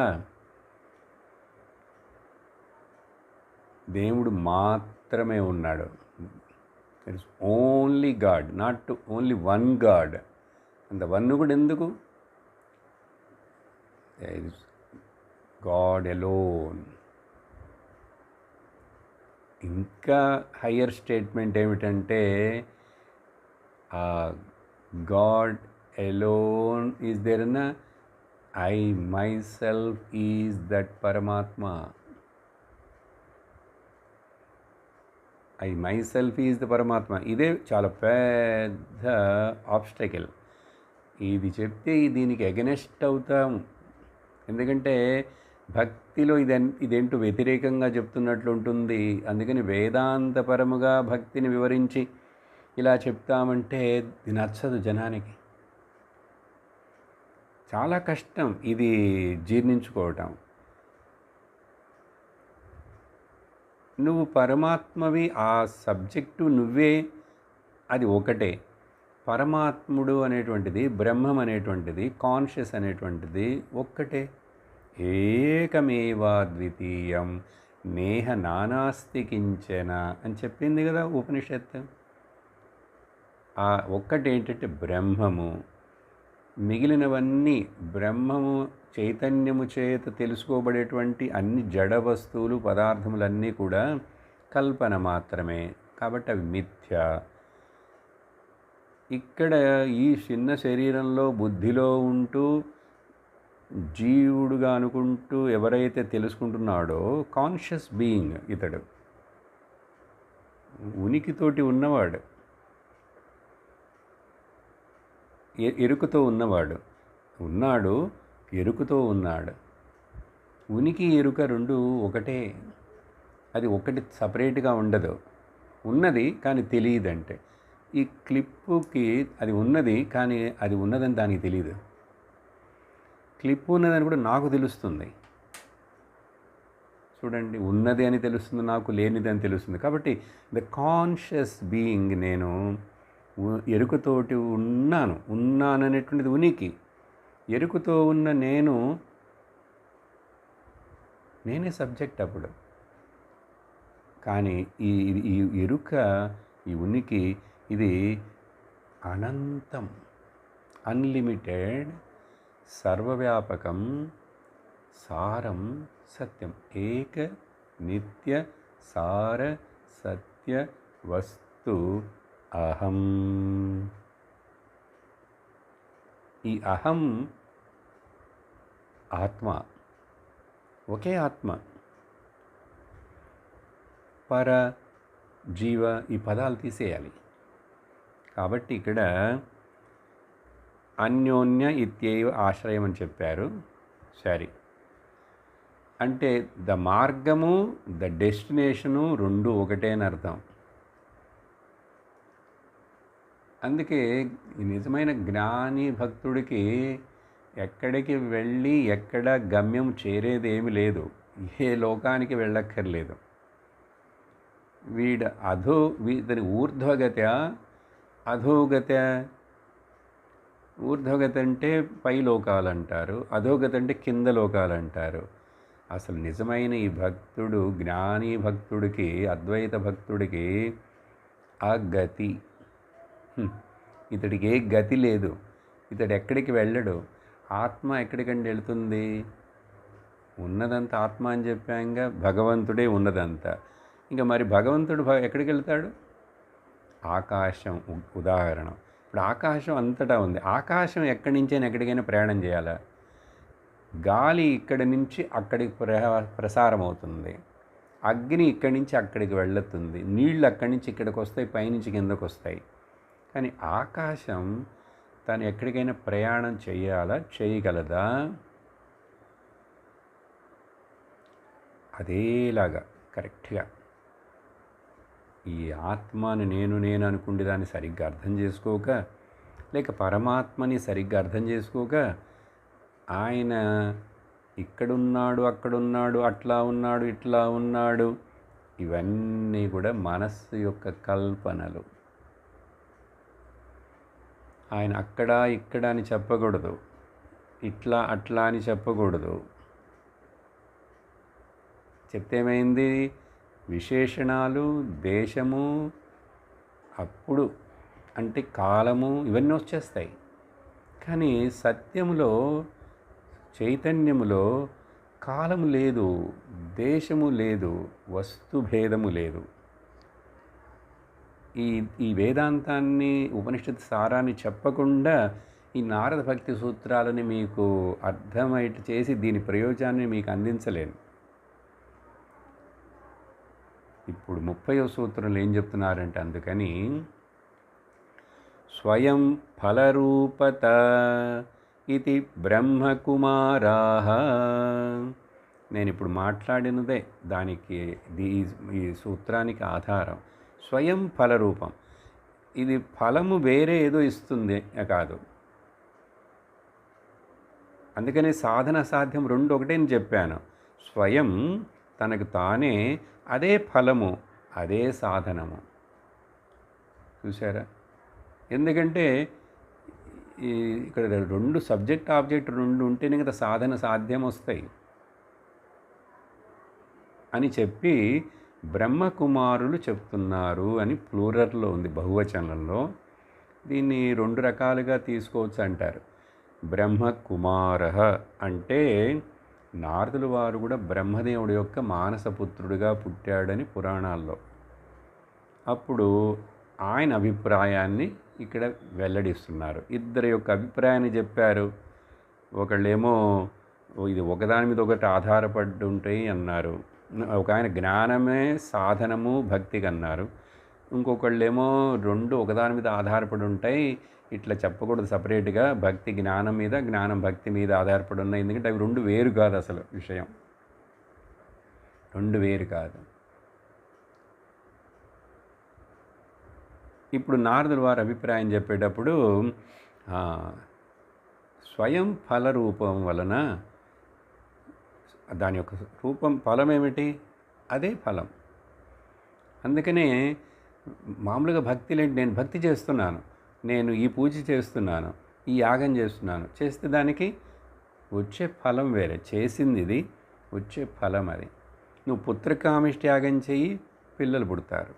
దేవుడు మాత్రమే ఉన్నాడు. There is only God, not only one God. అంత వన్ కూడా ఎందుకు? There is God alone. ఇంకా హయ్యర్ స్టేట్మెంట్ ఏమిటంటే, God alone is there in a I myself is that Paramatma. I myself is the Paramatma. ఇదే చాలా పెద్ద ఆబ్స్టకిల్. ఇది చెప్తే దీనికి అగెనెస్ట్ అవుతాం. ఎందుకంటే భక్తిలో ఇదేంటో వ్యతిరేకంగా చెప్తున్నట్లు ఉంటుంది. అందుకని వేదాంతపరముగా భక్తిని వివరించి ఇలా చెప్తామంటే ఇది నచ్చదు జనానికి. చాలా కష్టం ఇది జీర్ణించుకోవటం. నువ్వు పరమాత్మవి, ఆ సబ్జెక్టు నువ్వే, అది ఒకటే. పరమాత్ముడు అనేటువంటిది, బ్రహ్మం అనేటువంటిది, కాన్షియస్ అనేటువంటిది ఒక్కటే. ఏకమేవా ద్వితీయం నేహ నానాస్తి కించన అని చెప్పింది కదా ఉపనిషత్తు. ఆ ఒక్కటేంటంటే బ్రహ్మము, మిగిలినవన్నీ బ్రహ్మము చైతన్యము చేత తెలుసుకోబడేటువంటి అన్ని జడ వస్తువులు, పదార్థములన్నీ కూడా కల్పన మాత్రమే. కాబట్టి అవి మిథ్య. ఇక్కడ ఈ చిన్న శరీరంలో బుద్ధిలో ఉంటూ జీవుడుగా అనుకుంటూ ఎవరైతే తెలుసుకుంటున్నాడో కాన్షియస్ బీయింగ్, ఇతడు ఉనికితోటి ఉన్నవాడు, ఎరుకతో ఉన్నవాడు ఉన్నాడు, ఎరుకతో ఉన్నాడు. ఉనికి ఎరుక రెండు ఒకటే. అది ఒకటి సపరేట్గా ఉండదు. ఉన్నది కానీ తెలియదంటే, ఈ క్లిప్పుకి అది ఉన్నది కానీ అది ఉన్నదని దానికి తెలియదు. క్లిప్ ఉన్నదని కూడా నాకు తెలుస్తుంది. చూడండి, ఉన్నది అని తెలుస్తుంది నాకు, లేనిది అని తెలుస్తుంది. కాబట్టి ద కాన్షియస్ బీయింగ్, నేను ఎరుకతోటి ఉన్నాననేటువంటిది ఉనికి. ఎరుకతో ఉన్న నేనే సబ్జెక్ట్ అప్పుడు. కానీ ఈ ఎరుక, ఈ ఉనికి, ఇది అనంతం. అన్లిమిటెడ్, సర్వవ్యాపకం, సారం సత్యం. ఏక నిత్య సార సత్య వస్తు అహం. ఈ అహం ఆత్మ, ఒకే ఆత్మ. పర, జీవ ఈ పదాలు తీసేయాలి. కాబట్టి ఇక్కడ అన్యోన్య ఇత్యైవ ఆశ్రయం అని చెప్పారు. సరే, అంటే ద మార్గము, ద డెస్టినేషను రెండు ఒకటే అని అర్థం. అందుకే నిజమైన జ్ఞాని భక్తుడికి ఎక్కడికి వెళ్ళి ఎక్కడ గమ్యం చేరేది ఏమి లేదు, ఏ లోకానికి వెళ్ళక్కర్లేదు. వీడిని ఊర్ధ్వగత, అధోగత. ఊర్ధ్వగత అంటే పై లోకాలు అంటారు, అధోగత అంటే కింద లోకాలు అంటారు. అసలు నిజమైన ఈ భక్తుడు, జ్ఞాని భక్తుడికి, అద్వైత భక్తుడికి ఆ గతి, ఇతడికి ఏ గతి లేదు. ఇతడు ఎక్కడికి వెళ్ళడు. ఆత్మ ఎక్కడికండి వెళుతుంది? ఉన్నదంతా ఆత్మ అని చెప్పాక భగవంతుడే ఉన్నదంతా. ఇంకా మరి భగవంతుడు ఎక్కడికి వెళ్తాడు? ఆకాశం ఉదాహరణ. ఇప్పుడు ఆకాశం అంతటా ఉంది. ఆకాశం ఎక్కడి నుంచైనా ఎక్కడికైనా ప్రయాణం చేయాలా? గాలి ఇక్కడి నుంచి అక్కడికి ప్రసారం అవుతుంది, అగ్ని ఇక్కడి నుంచి అక్కడికి వెళ్తుంది, నీళ్ళు అక్కడి నుంచి ఇక్కడికి వస్తాయి, పైనుంచి కిందకు వస్తాయి. కానీ ఆకాశం తను ఎక్కడికైనా ప్రయాణం చేయాలా? చేయగలదా? అదేలాగా కరెక్ట్గా ఈ ఆత్మను నేను అనుకుంటే దాన్ని సరిగ్గా అర్థం చేసుకోక, లేక పరమాత్మని సరిగ్గా అర్థం చేసుకోక, ఆయన ఇక్కడున్నాడు, అక్కడున్నాడు, అట్లా ఉన్నాడు, ఇట్లా ఉన్నాడు, ఇవన్నీ కూడా మనస్సు యొక్క కల్పనలు. ఆయన అక్కడ ఇక్కడ అని చెప్పకూడదు, ఇట్లా అట్లా అని చెప్పకూడదు. చెప్తే ఏమైంది? విశేషణాలు, దేశము, అప్పుడు అంటే కాలము, ఇవన్నీ వచ్చేస్తాయి. కానీ సత్యములో, చైతన్యములో కాలము లేదు, దేశము లేదు, వస్తుభేదము లేదు. ఈ వేదాంతాన్ని, ఉపనిషత్ సారాన్ని చెప్పకుండా ఈ నారద భక్తి సూత్రాలని మీకు అర్థమయ్యేట చేసి దీని ప్రయోజనాన్ని మీకు అందించలేను. ఇప్పుడు 30వ సూత్రంలో ఏం చెప్తున్నారంటే, అందుకని స్వయం ఫలరూపత ఇది బ్రహ్మకుమారాః. నేను ఇప్పుడు మాట్లాడినదే దానికి, ఈ సూత్రానికి ఆధారం. స్వయం ఫలరూపం. ఇది ఫలము వేరే ఏదో ఇస్తుంది కాదు. అందుకని సాధన సాధ్యం రెండు ఒకటే అని చెప్పాను. స్వయం తనకు తానే అదే ఫలము, అదే సాధనము. చూసారా? ఎందుకంటే ఇక్కడ రెండు సబ్జెక్ట్ ఆబ్జెక్ట్ రెండు ఉంటేనే కదా సాధన సాధ్యం వస్తాయి అని చెప్పి బ్రహ్మకుమారులు చెప్తున్నారు అని ప్లూరల్లో ఉంది, బహువచనంలో. దీన్ని రెండు రకాలుగా తీసుకోవచ్చు అంటారు. బ్రహ్మకుమారః అంటే నారదుల వారు కూడా బ్రహ్మదేవుడి యొక్క మానసపుత్రుడిగా పుట్టాడని పురాణాల్లో. అప్పుడు ఆయన అభిప్రాయాన్ని ఇక్కడ వెల్లడిస్తున్నారు. ఇద్దరి యొక్క అభిప్రాయాన్ని చెప్పారు. ఒకళ్ళేమో ఇది ఒకదాని మీద ఒకటి ఆధారపడి ఉంటాయి అన్నారు. ఒక ఆయన జ్ఞానమే సాధనము భక్తికి అన్నారు. ఇంకొకళ్ళేమో రెండు ఒకదాని మీద ఆధారపడి ఉంటాయి, ఇట్లా చెప్పకూడదు సపరేట్గా, భక్తి జ్ఞానం మీద, జ్ఞానం భక్తి మీద ఆధారపడి ఉన్నాయి. ఎందుకంటే అవి రెండు వేరు కాదు, అసలు విషయం రెండు వేరు కాదు. ఇప్పుడు నారదుల వారి అభిప్రాయం చెప్పేటప్పుడు స్వయం ఫల రూపం వలన, దాని యొక్క రూపం ఫలం ఏమిటి? అదే ఫలం. అందుకనే మామూలుగా భక్తిలేంటి, నేను భక్తి చేస్తున్నాను, నేను ఈ పూజ చేస్తున్నాను, ఈ యాగం చేస్తున్నాను, చేస్తే దానికి వచ్చే ఫలం వేరే. చేసింది ఇది, వచ్చే ఫలం అది. నువ్వు పుత్రకామిష్టి యాగం చెయ్యి, పిల్లలు పుడతారు.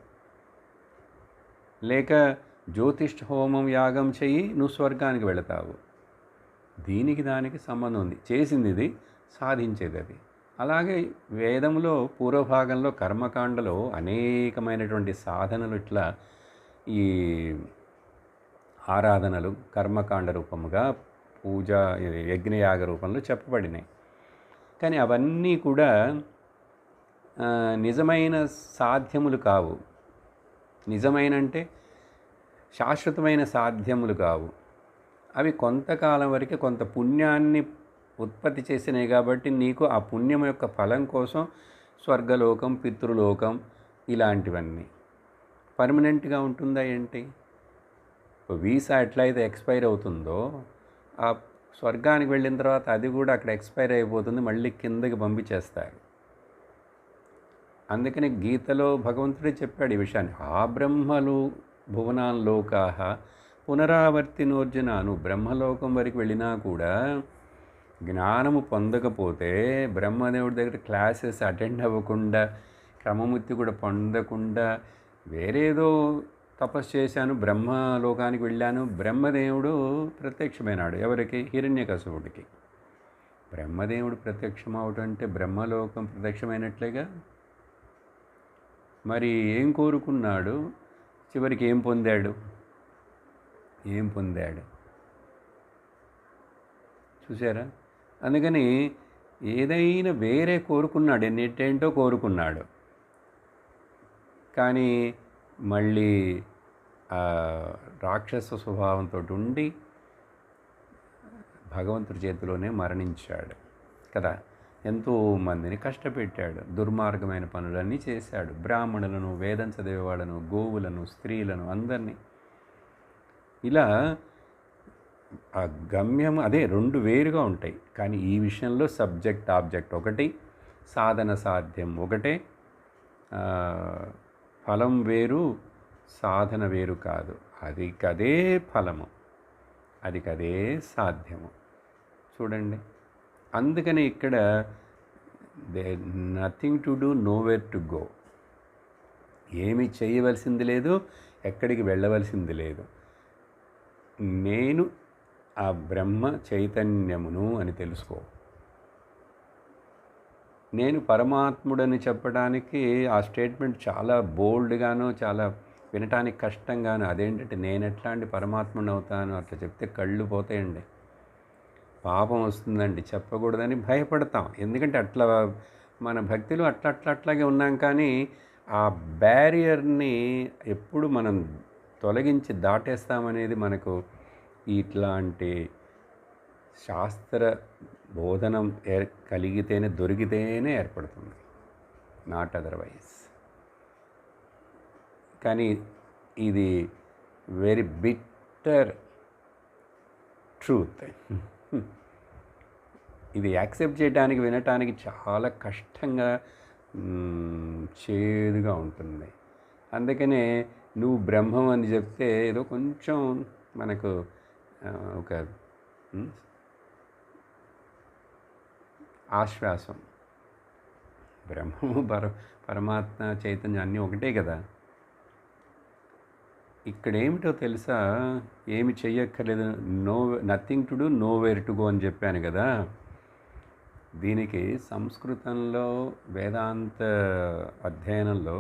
లేక జ్యోతిష్ఠ హోమం యాగం చెయ్యి, నువ్వు స్వర్గానికి వెళతావు. దీనికి దానికి సంబంధం ఉంది. చేసింది ఇది, సాధించేది అది. అలాగే వేదంలో పూర్వభాగంలో కర్మకాండలో అనేకమైనటువంటి సాధనలు ఇట్లా ఈ ఆరాధనలు కర్మకాండ రూపముగా పూజ యజ్ఞయాగ రూపంలో చెప్పబడినాయి. కానీ అవన్నీ కూడా నిజమైన సాధ్యములు కావు. నిజమైన అంటే శాశ్వతమైన సాధ్యములు కావు. అవి కొంతకాలం వరకు కొంత పుణ్యాన్ని ఉత్పత్తి చేసినాయి కాబట్టి నీకు ఆ పుణ్యం యొక్క ఫలం కోసం స్వర్గలోకం, పితృలోకం ఇలాంటివన్నీ. పర్మనెంట్గా ఉంటుందా ఏంటి? వీసా ఎట్లయితే ఎక్స్పైర్ అవుతుందో ఆ స్వర్గానికి వెళ్ళిన తర్వాత అది కూడా అక్కడ ఎక్స్పైర్ అయిపోతుంది, మళ్ళీ కిందకి పంపించేస్తారు. అందుకని గీతలో భగవంతుడే చెప్పాడు ఈ విషయాన్ని. ఆ బ్రహ్మలు భువనాన్ లోకాహ పునరావర్తినోర్జున. నువ్వు బ్రహ్మలోకం వరకు వెళ్ళినా కూడా జ్ఞానము పొందకపోతే, బ్రహ్మదేవుడి దగ్గర క్లాసెస్ అటెండ్ అవ్వకుండా, క్రమముక్తి కూడా పొందకుండా వేరేదో తపస్సు చేశాను, బ్రహ్మలోకానికి వెళ్ళాను, బ్రహ్మదేవుడు ప్రత్యక్షమైనాడు. ఎవరికి? హిరణ్యకశిపుడికి. బ్రహ్మదేవుడు ప్రత్యక్షం అవటం అంటే బ్రహ్మలోకం ప్రత్యక్షమైనట్లేగా. మరి ఏం కోరుకున్నాడు? చివరికి ఏం పొందాడు? చూసారా? అందుకని ఏదైనా వేరే కోరుకున్నాడు, ఎన్నిటేంటో కోరుకున్నాడు, కానీ మళ్ళీ రాక్షస స్వభావంతో ఉండి భగవంతుడి చేతిలోనే మరణించాడు కదా. ఎంతోమందిని కష్టపెట్టాడు, దుర్మార్గమైన పనులన్నీ చేశాడు. బ్రాహ్మణులను, వేదం చదివేవాళ్ళను, గోవులను, స్త్రీలను, అందరినీ. ఇలా ఆ గమ్యం అదే, రెండు వేరుగా ఉంటాయి. కానీ ఈ విషయంలో సబ్జెక్ట్ ఆబ్జెక్ట్ ఒకటి, సాధన సాధ్యం ఒకటే. ఫలం వేరు, సాధన వేరు కాదు. అది కదే ఫలము, అది కదే సాధ్యము. చూడండి, అందుకని ఇక్కడ nothing to do, nowhere to go. ఏమి చేయవలసింది లేదు, ఎక్కడికి వెళ్ళవలసింది లేదు. నేను ఆ బ్రహ్మ చైతన్యమును అని తెలుసుకో. నేను పరమాత్ముడని చెప్పడానికి ఆ స్టేట్మెంట్ చాలా బోల్డ్గాను, చాలా వినటానికి కష్టంగాను. అదేంటంటే నేను ఎట్లాంటి పరమాత్ముడిని అవుతాను అట్లా చెప్తే కళ్ళు పోతాయండి, పాపం వస్తుందండి, చెప్పకూడదని భయపడతాం. ఎందుకంటే అట్లా మన భక్తిలో అట్లాగే ఉన్నాం. కానీ ఆ బ్యారియర్ని ఎప్పుడు మనం తొలగించి దాటేస్తామనేది మనకు ఇట్లాంటి శాస్త్ర బోధనం కలిగితేనే, దొరికితేనే ఏర్పడుతుంది, నాట్ అదర్వైజ్. కానీ ఇది వెరీ బిట్టర్ ట్రూత్. ఇది యాక్సెప్ట్ చేయడానికి, వినటానికి చాలా కష్టంగా, చేదుగా ఉంటుంది. అందుకనే నువ్వు బ్రహ్మం అని చెప్తే ఏదో కొంచెం మనకు ఒక ఆశ్వాసం. బ్రహ్మము పరమాత్మ చైతన్యం అన్నీ ఒకటే కదా. ఇక్కడ ఏమిటో తెలుసా? ఏమి చెయ్యక్కర్లేదు, nothing to do, nowhere to go అని చెప్పాను కదా. దీనికి సంస్కృతంలో వేదాంత అధ్యయనంలో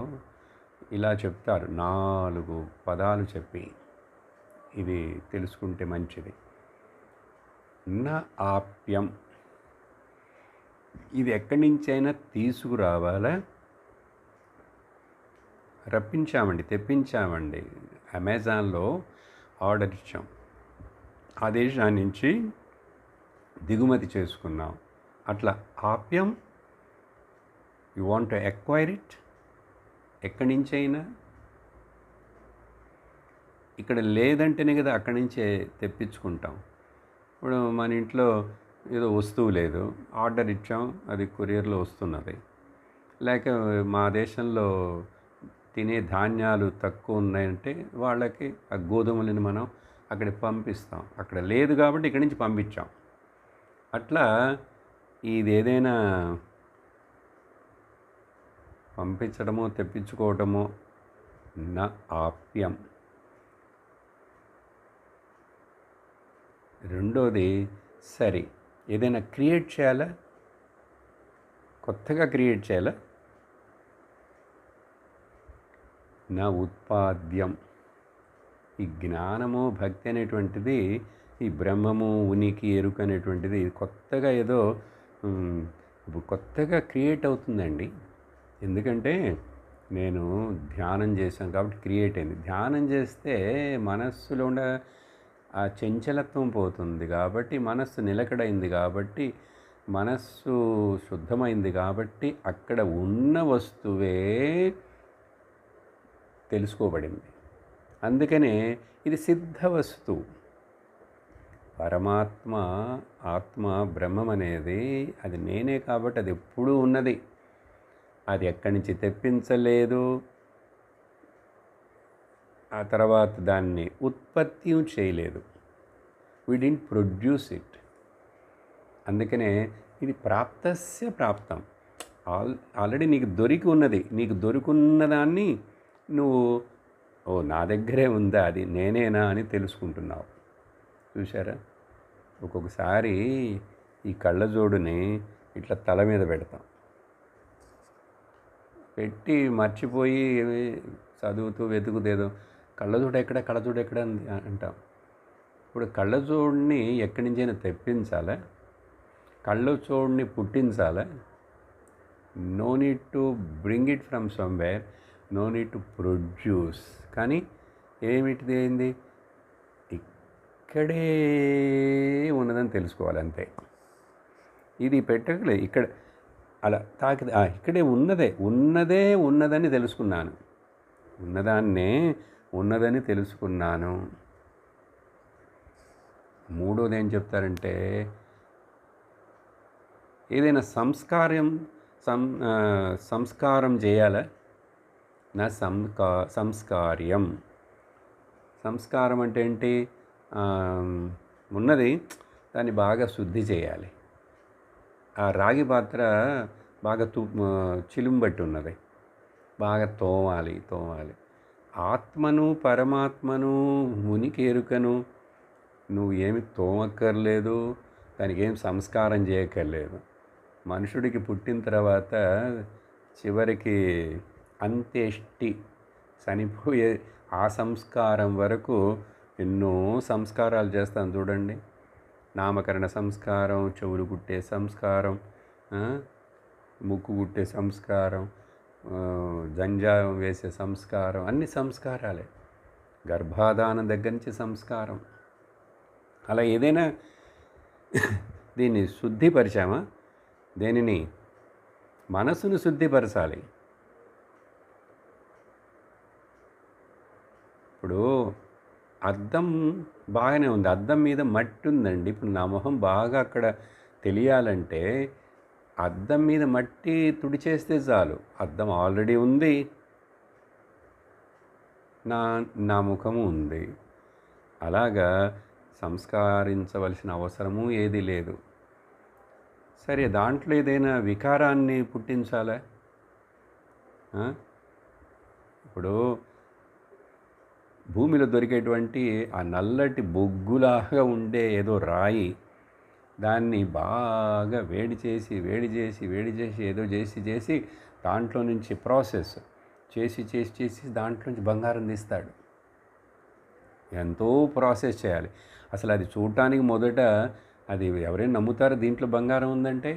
ఇలా చెప్తారు, 4 పదాలు చెప్పి ఇది తెలుసుకుంటే మంచిది. నా ఆప్యం, ఇది ఎక్కడి నుంచైనా తీసుకురావాలా? రప్పించామండి, తెప్పించామండి. అమెజాన్లో ఆర్డర్ ఇచ్చాం, ఆ దేశాన్ని నుంచి దిగుమతి చేసుకున్నాం. అట్లా ఆప్యం, you want to acquire it, ఎక్కడి నుంచైనా. ఇక్కడ లేదంటేనే కదా అక్కడి నుంచే తెప్పించుకుంటాం. ఇప్పుడు మన ఇంట్లో ఏదో వస్తువు లేదు, ఆర్డర్ ఇచ్చాం, అది కొరియర్లో వస్తున్నది. లేక మా దేశంలో తినే ధాన్యాలు తక్కువ ఉన్నాయంటే వాళ్ళకి ఆ గోధుమలని మనం అక్కడికి పంపిస్తాం. అక్కడ లేదు కాబట్టి ఇక్కడి నుంచి పంపించాం. అట్లా ఇది ఏదైనా పంపించడమో తెప్పించుకోవటమో నా ఆప్యం. రెండోది, సరే ఏదైనా క్రియేట్ చేయాలా, కొత్తగా క్రియేట్ చేయాలా, నా ఉత్పాద్యం. ఈ జ్ఞానము భక్తి అనేటువంటిది, ఈ బ్రహ్మము ఉనికి ఎరుక అనేటువంటిది కొత్తగా ఏదో కొత్తగా క్రియేట్ అవుతుందండి. ఎందుకంటే నేను ధ్యానం చేశాను కాబట్టి క్రియేట్ అయింది. ధ్యానం చేస్తే మనస్సులో ఉన్న ఆ చంచలత్వం పోతుంది కాబట్టి, మనస్సు నిలకడైంది కాబట్టి, మనస్సు శుద్ధమైంది కాబట్టి, అక్కడ ఉన్న వస్తువే తెలుసుకోబడింది. అందుకనే ఇది సిద్ధ వస్తువు. పరమాత్మ, ఆత్మ, బ్రహ్మం అనేది అది నేనే కాబట్టి అది ఎప్పుడూ ఉన్నది. అది ఎక్కడి నుంచి తెప్పించలేదు, ఆ తర్వాత దాన్ని ఉత్పత్తి చేయలేదు. We didn't produce it. అందుకనే ఇది ప్రాప్తస్య ప్రాప్తం. ఆల్రెడీ నీకు దొరికి ఉన్నది. నీకు దొరుకున్న దాన్ని నువ్వు నా దగ్గరే ఉందా, అది నేనేనా అని తెలుసుకుంటున్నావు. చూసారా? ఒక్కొక్కసారి ఈ కళ్ళజోడుని ఇట్లా తల మీద పెడతాం, పెట్టి మర్చిపోయి చదువుతూ వెతుకుదేదో కళ్ళజోడు ఎక్కడ అంటాం. ఇప్పుడు కళ్ళజోడిని ఎక్కడి నుంచైనా తెప్పించాలా, కళ్ళజోడిని పుట్టించాలా? No need to bring it from somewhere, no need to produce. కానీ ఏమిటిది అయింది, ఇక్కడే ఉన్నదని తెలుసుకోవాలి అంతే. ఇది పెట్టకలే ఇక్కడ అలా తాకితే ఇక్కడే ఉన్నదని తెలుసుకున్నాను. ఉన్నదాన్నే ఉన్నదని తెలుసుకున్నాను. మూడోది ఏం చెప్తారంటే, ఏదైనా సంస్కారం చేయాలా, నా సంస్కార్యం. సంస్కారం అంటే ఏంటి? ఉన్నది దాన్ని బాగా శుద్ధి చేయాలి. ఆ రాగి పాత్ర బాగా చిలుంబట్టి ఉన్నది, బాగా తోమాలి. ఆత్మను, పరమాత్మను, ఉనికి ఎరుకను నువ్వు ఏమి తోమక్కర్లేదు, దానికి ఏం సంస్కారం చేయక్కర్లేదు. మనుషుడికి పుట్టిన తర్వాత చివరికి అంత్యేష్టి, చనిపోయే ఆ సంస్కారం వరకు ఎన్నో సంస్కారాలు చేస్తాను చూడండి. నామకరణ సంస్కారం, చెవులు కుట్టే సంస్కారం, ముక్కు కుట్టే సంస్కారం, జంజాం వేసే సంస్కారం, అన్ని సంస్కారాలే. గర్భాధానం దగ్గర నుంచి సంస్కారం. అలా ఏదైనా దీన్ని శుద్ధిపరిచామా? దేనిని? మనసును శుద్ధిపరచాలి. ఇప్పుడు అద్దం బాగానే ఉంది, అద్దం మీద మట్టి ఉందండి. ఇప్పుడు నా మొహం బాగా అక్కడ తెలియాలంటే అద్దం మీద మట్టి తుడిచేస్తే చాలు, అద్దం ఆల్రెడీ ఉంది, నా ముఖము ఉంది. అలాగా సంస్కరించవలసిన అవసరము ఏది లేదు. సరే, దాంట్లో ఏదైనా వికారాన్ని పుట్టించాలా? ఇప్పుడు భూమిలో దొరికేటువంటి ఆ నల్లటి బొగ్గులాగా ఉండే ఏదో రాయి, దాన్ని బాగా వేడి చేసి ఏదో చేసి దాంట్లో నుంచి ప్రాసెస్ చేసి దాంట్లో నుంచి బంగారం తీస్తాడు. ఎంతో ప్రాసెస్ చేయాలి. అసలు అది చూడటానికి మొదట అది ఎవరైనా నమ్ముతారో దీంట్లో బంగారం ఉందంటే?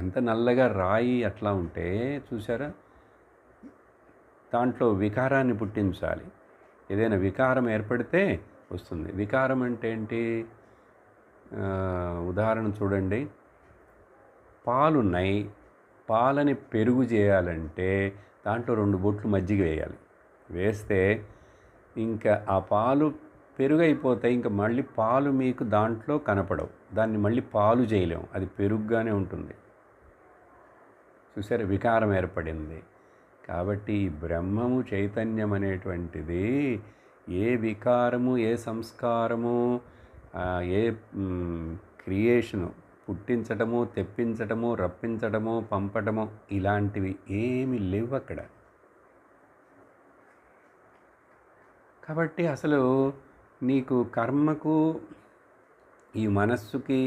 ఎంత నల్లగా రాయి అట్లా ఉంటే చూసారా? దాంట్లో వికారాన్ని పుట్టించాలి. ఏదైనా వికారం ఏర్పడితే వస్తుంది. వికారం అంటే ఏంటి? ఉదాహరణ చూడండి, పాలున్నాయి, పాలని పెరుగు చేయాలంటే దాంట్లో 2 బొట్లు మజ్జిగ వేయాలి. వేస్తే ఇంకా ఆ పాలు పెరుగు అయిపోతాయి. ఇంకా మళ్ళీ పాలు మీకు దాంట్లో కనపడవు. దాన్ని మళ్ళీ పాలు చేయలేము, అది పెరుగుగానే ఉంటుంది. చూసారా? వికారం ఏర్పడింది. కాబట్టి బ్రహ్మము చైతన్యం అనేటువంటిది ఏ వికారము, ఏ సంస్కారము, ఏ క్రియేషను పుట్టించటము, తెప్పించటము, రప్పించటము, పంపటము ఇలాంటివి ఏమి లేవు అక్కడ. కాబట్టి అసలు నీకు కర్మకు ఈ మనస్సుకి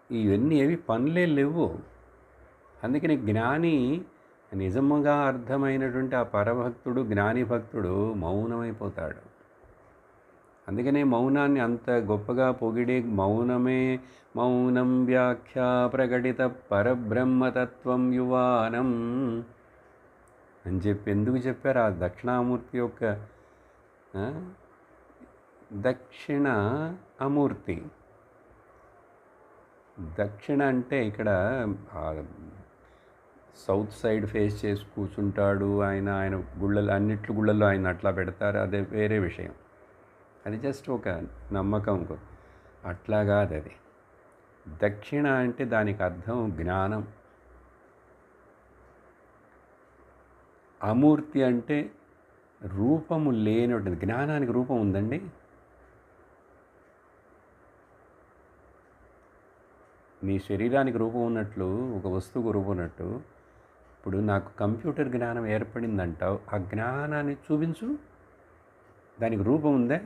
ఇవన్నీ ఏవి పనులే లేవు. అందుకని జ్ఞాని నిజముగా అర్థమైనటువంటి ఆ పరభక్తుడు, జ్ఞాని భక్తుడు మౌనమైపోతాడు. అందుకనే మౌనాన్ని అంత గొప్పగా పొగిడే మౌనమే మౌనం వ్యాఖ్యా ప్రకటిత పరబ్రహ్మతత్వం యువానం అని చెప్పి ఎందుకు చెప్పారు? ఆ దక్షిణామూర్తి యొక్క దక్షిణ అమూర్తి. దక్షిణ అంటే ఇక్కడ సౌత్ సైడ్ ఫేస్ చేసి కూర్చుంటాడు ఆయన. ఆయన గుళ్ళల్లో ఆయన అట్లా పెడతారు, అదే వేరే విషయం. అది జస్ట్ ఒక నమ్మకం. అట్లా కాదు అది. దక్షిణ అంటే దానికి అర్థం జ్ఞానం. అమూర్తి అంటే రూపము లేనటువంటి. జ్ఞానానికి రూపం ఉందండి? నీ శరీరానికి రూపం ఉన్నట్లు, ఒక వస్తువుకు రూపం ఉన్నట్టు, ఇప్పుడు నాకు కంప్యూటర్ జ్ఞానం ఏర్పడిందంటావు, ఆ జ్ఞానాన్ని చూపించు. దానికి రూపం ఉందే?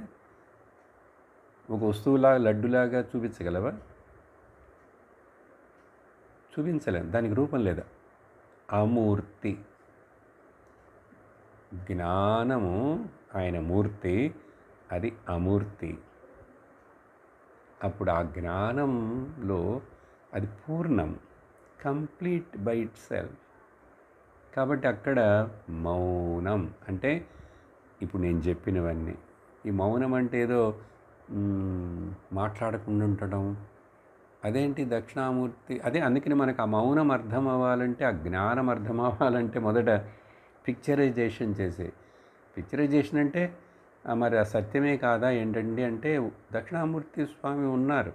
ఒక వస్తువులాగా లడ్డులాగా చూపించగలవా? చూపించలేం. దానికి రూపం లేదా? అమూర్తి. జ్ఞానము ఆయన మూర్తి, అది అమూర్తి. అప్పుడు ఆ జ్ఞానంలో అది పూర్ణం, కంప్లీట్ బై ఇట్ సెల్ఫ్. కాబట్టి అక్కడ మౌనం అంటే ఇప్పుడు నేను చెప్పినవన్నీ. ఈ మౌనం అంటే ఏదో మాట్లాడకుండా ఉండటం, అదేంటి దక్షిణామూర్తి? అదే అందుకని మనకు ఆ మౌనం అర్థం అవ్వాలంటే, ఆ జ్ఞానం అర్థం అవ్వాలంటే మొదట పిక్చరైజేషన్ పిక్చరైజేషన్ అంటే మరి ఆ సత్యమే కాదా ఏంటండి అంటే, దక్షిణామూర్తి స్వామి ఉన్నారు,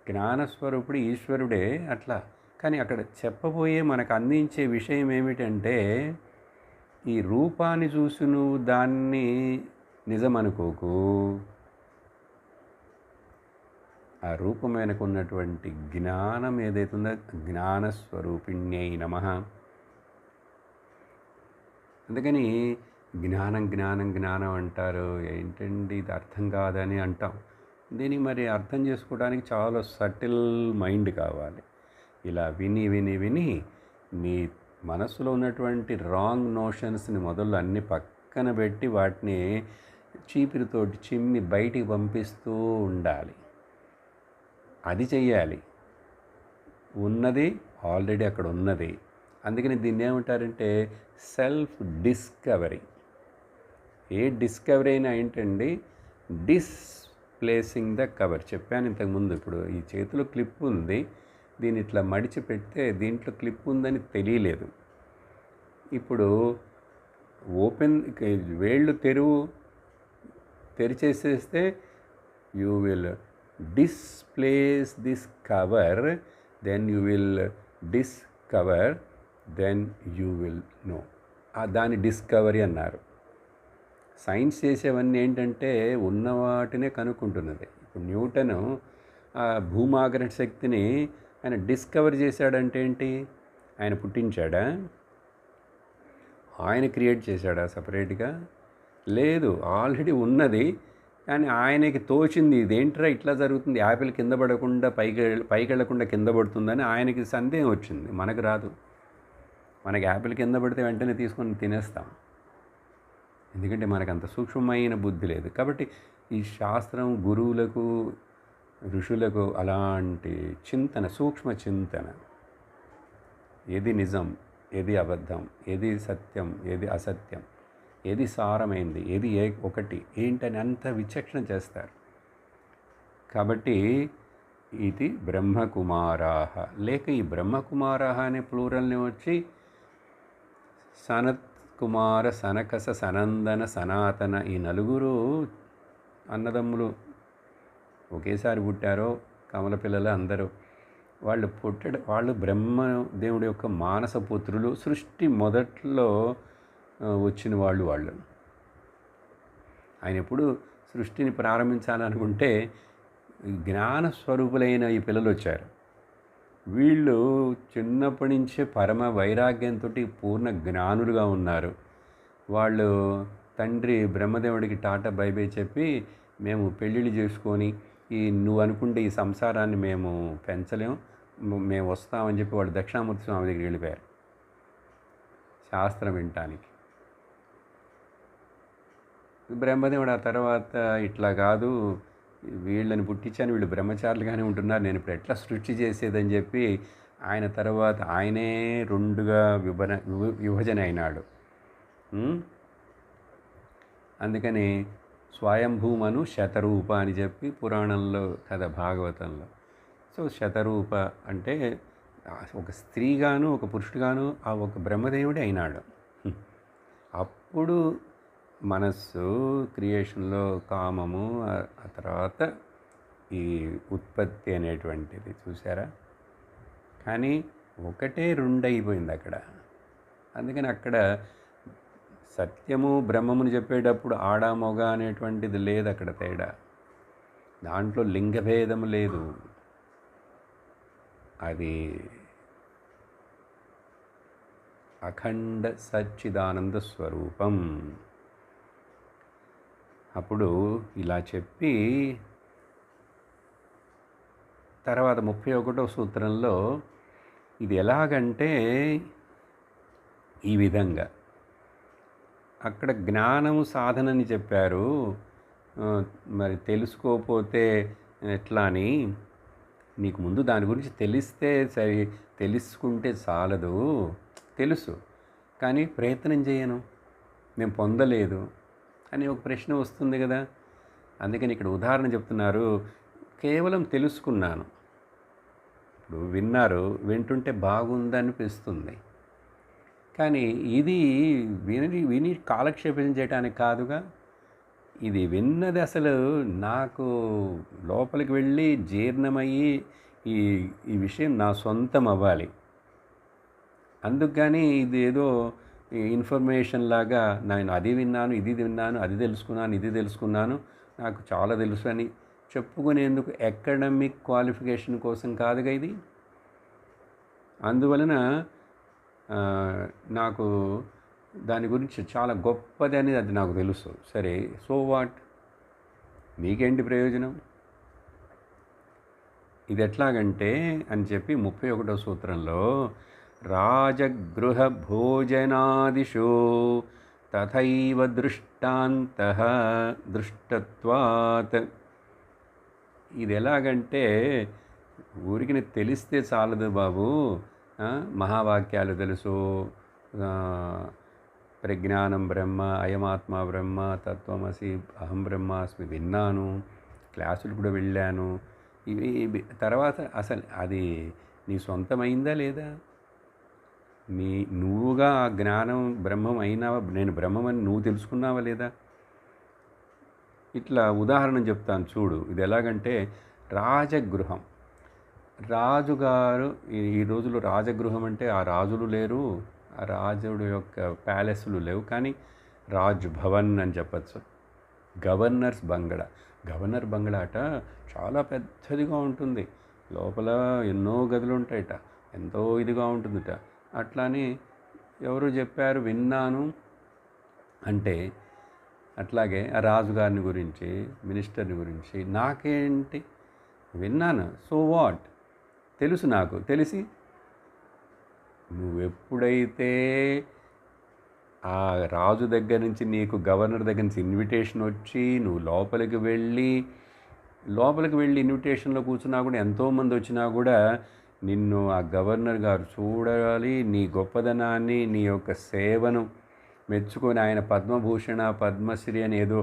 జ్ఞానస్వరూపుడు ఈశ్వరుడే అట్లా. కానీ అక్కడ చెప్పబోయే మనకు అందించే విషయం ఏమిటంటే, ఈ రూపాన్ని చూసి నువ్వు దాన్ని నిజమనుకోకు. ఆ రూపం వెనుకున్నటువంటి జ్ఞానం ఏదైతుందో, జ్ఞానస్వరూపిణ్యై నమః. అందుకని జ్ఞానం జ్ఞానం జ్ఞానం అంటారు. ఏంటండి ఇది అర్థం కాదని అంటాం. దీన్ని మరి అర్థం చేసుకోవడానికి చాలా సటిల్ మైండ్ కావాలి. ఇలా విని విని విని నీ మనసులో ఉన్నటువంటి రాంగ్ నోషన్స్ని మొదలు అన్ని పక్కన పెట్టి వాటిని చీపిరితోటి చిమ్మి బయటికి పంపిస్తూ ఉండాలి. అది చెయ్యాలి. ఉన్నది ఆల్రెడీ అక్కడ ఉన్నది. అందుకని దీన్ని ఏమంటారంటే సెల్ఫ్ డిస్కవరీ. ఏ డిస్కవరీ అయినా ఏంటండి, డిస్ప్లేసింగ్ ద కవర్. చెప్పాను ఇంతకుముందు. ఇప్పుడు ఈ చేతిలో క్లిప్ ఉంది, దీన్ని ఇట్లా మడిచి పెడితే దీంట్లో క్లిప్ ఉందని తెలియలేదు. ఇప్పుడు వేళ్ళు తెరిచేసేస్తే you will displace this cover, then you will discover, then you will know. దాని డిస్కవరీ అన్నారు. సైన్స్ చేసేవన్నీ ఏంటంటే ఉన్న వాటినే కనుక్కుంటున్నది. ఇప్పుడు న్యూటన్ భూమాగ్రహణ శక్తిని ఆయన డిస్కవర్ చేశాడంటే ఏంటి? ఆయన పుట్టించాడా? ఆయన క్రియేట్ చేశాడా సపరేట్గా? లేదు, ఆల్రెడీ ఉన్నది. కానీ ఆయనకి తోచింది, ఇదేంట్రా ఇట్లా జరుగుతుంది, యాపిల్ కింద పడకుండా పైకి వెళ్లకుండా కింద పడుతుందని ఆయనకి సందేహం వచ్చింది. మనకు రాదు. మనకి యాపిల్ కింద పడితే వెంటనే తీసుకొని తినేస్తాం, ఎందుకంటే మనకు అంత సూక్ష్మమైన బుద్ధి లేదు. కాబట్టి ఈ శాస్త్రం గురువులకు, ఋషులకు అలాంటి చింతన, సూక్ష్మ చింతన, ఏది నిజం, ఏది అబద్ధం, ఏది సత్యం, ఏది అసత్యం, ఏది సారమైంది, ఏది ఒకటి ఏంటని అంత విచక్షణ చేస్తారు. కాబట్టి ఇది బ్రహ్మకుమారాహ. లేక ఈ బ్రహ్మకుమారాహ అనే ప్లూరల్ని వచ్చి సనత్ కుమార, సనకస, సనందన, సనాతన, ఈ నలుగురు అన్నదమ్ములు ఒకేసారి పుట్టారో, కమల పిల్లలు అందరూ. వాళ్ళు బ్రహ్మదేవుడి యొక్క మానస పుత్రులు. సృష్టి మొదట్లో వచ్చిన వాళ్ళు. ఆయన ఎప్పుడు సృష్టిని ప్రారంభించాలనుకుంటే జ్ఞానస్వరూపులైన ఈ పిల్లలు వచ్చారు. వీళ్ళు చిన్నప్పటి నుంచే పరమ వైరాగ్యంతో పూర్ణ జ్ఞానులుగా ఉన్నారు. వాళ్ళు తండ్రి బ్రహ్మదేవుడికి టాటా బై బై చెప్పి మేము పెళ్ళిళ్ళు చేసుకొని నువ్వు అనుకుంటే ఈ సంసారాన్ని మేము పెంచలేం, మేము వస్తామని చెప్పి వాళ్ళు దక్షిణామూర్తి స్వామి దగ్గరికి వెళ్ళిపోయారు శాస్త్రం వినటానికి. బ్రహ్మదేవుడు ఆ తర్వాత ఇట్లా కాదు, వీళ్ళని పుట్టించాను, వీళ్ళు బ్రహ్మచారులుగానే ఉంటున్నారు, నేను ఇప్పుడు ఎట్లా సృష్టి చేసేదని చెప్పి ఆయన తర్వాత ఆయనే రెండుగా విభజన అయినాడు. అందుకని స్వయంభూమను శతరూప అని చెప్పి పురాణంలో కదా, భాగవతంలో. సో శతరూప అంటే ఒక స్త్రీగాను ఒక పురుషుడుగాను ఆ ఒక బ్రహ్మదేవుడే అయినాడు. అప్పుడు మనస్సు క్రియేషన్లో కామము, ఆ తర్వాత ఈ ఉత్పత్తి అనేటువంటిది చూసారా. కానీ ఒకటే రెండు అయిపోయింది అక్కడ. అందుకని అక్కడ సత్యము బ్రహ్మముని చెప్పేటప్పుడు ఆడ మొగ అనేటువంటిది లేదు అక్కడ తేడా. దాంట్లో లింగభేదము లేదు, అది అఖండ సచ్చిదానంద స్వరూపం. అప్పుడు ఇలా చెప్పి తర్వాత 31వ సూత్రంలో ఇది ఎలాగంటే ఈ విధంగా అక్కడ జ్ఞానము సాధనని చెప్పారు. మరి తెలుసుకోకపోతే ఎట్లా అని, నీకు ముందు దాని గురించి తెలిస్తే సరి, తెలుసుకుంటే చాలదు. తెలుసు కానీ ప్రయత్నం చేయను, నేను పొందలేదు అని ఒక ప్రశ్న వస్తుంది కదా. అందుకని ఇక్కడ ఉదాహరణ చెప్తున్నారు. కేవలం తెలుసుకున్నాను, ఇప్పుడు విన్నారు, వింటుంటే బాగుందనిపిస్తుంది, కానీ ఇది విని కాలక్షేపం చేయడానికి కాదుగా. ఇది విన్నది అసలు నాకు లోపలికి వెళ్ళి జీర్ణమయ్యి ఈ విషయం నా సొంతం అవ్వాలి. అందుకు కానీ ఇది ఏదో ఇన్ఫర్మేషన్ లాగా నేను అది విన్నాను, ఇది విన్నాను, అది తెలుసుకున్నాను, ఇది తెలుసుకున్నాను, నాకు చాలా తెలుసు అని చెప్పుకునేందుకు అకాడమిక్ క్వాలిఫికేషన్ కోసం కాదుగా ఇది. అందువలన నాకు దాని గురించి చాలా గొప్పది అనేది అది నాకు తెలుసు. సరే, సో వాట్, మీకేంటి ప్రయోజనం? ఇది ఎట్లాగంటే అని చెప్పి 31వ సూత్రంలో రాజగృహ భోజనాదిషు తథైవ దృష్టాంతః దృష్టత్వాత్. ఇది ఎలాగంటే ఊరికి తెలిస్తే చాలదు బాబు, మహావాక్యాలు తెలుసు, ప్రజ్ఞానం బ్రహ్మ, అయమాత్మ బ్రహ్మ, తత్వమసి, అహం బ్రహ్మాస్మి విన్నాను, క్లాసులు కూడా వెళ్ళాను, ఇవి తర్వాత అసలు అది నీ సొంతమైందా లేదా? నువ్వుగా ఆ జ్ఞానం బ్రహ్మం అయినావా? నేను బ్రహ్మమని నువ్వు తెలుసుకున్నావా లేదా? ఇట్లా ఉదాహరణ చెప్తాను చూడు. ఇది ఎలాగంటే రాజగృహం, రాజుగారు, ఈ రోజుల్లో రాజగృహం అంటే ఆ రాజులు లేరు, ఆ రాజుడు యొక్క ప్యాలెస్లు లేవు, కానీ రాజ్ భవన్ అని చెప్పచ్చు. గవర్నర్స్ బంగళా, గవర్నర్ బంగళా అట చాలా పెద్దదిగా ఉంటుంది, లోపల ఎన్నో గదులు ఉంటాయట, ఎంతో ఇదిగా ఉంటుందిట. అట్లానే ఎవరు చెప్పారు, విన్నాను అంటే అట్లాగే ఆ రాజుగారిని గురించి, మినిస్టర్ని గురించి నాకేంటి, విన్నాను, సో వాట్, తెలుసు, నాకు తెలిసి నువ్వెప్పుడైతే ఆ రాజు దగ్గర నుంచి నీకు గవర్నర్ దగ్గర నుంచి ఇన్విటేషన్ వచ్చి నువ్వు లోపలికి వెళ్ళి ఇన్విటేషన్లో కూర్చున్నా కూడా, ఎంతోమంది వచ్చినా కూడా నిన్ను ఆ గవర్నర్ గారు చూడాలి, నీ గొప్పదనాన్ని, నీ యొక్క సేవను మెచ్చుకొని ఆయన పద్మభూషణ పద్మశ్రీ అని ఏదో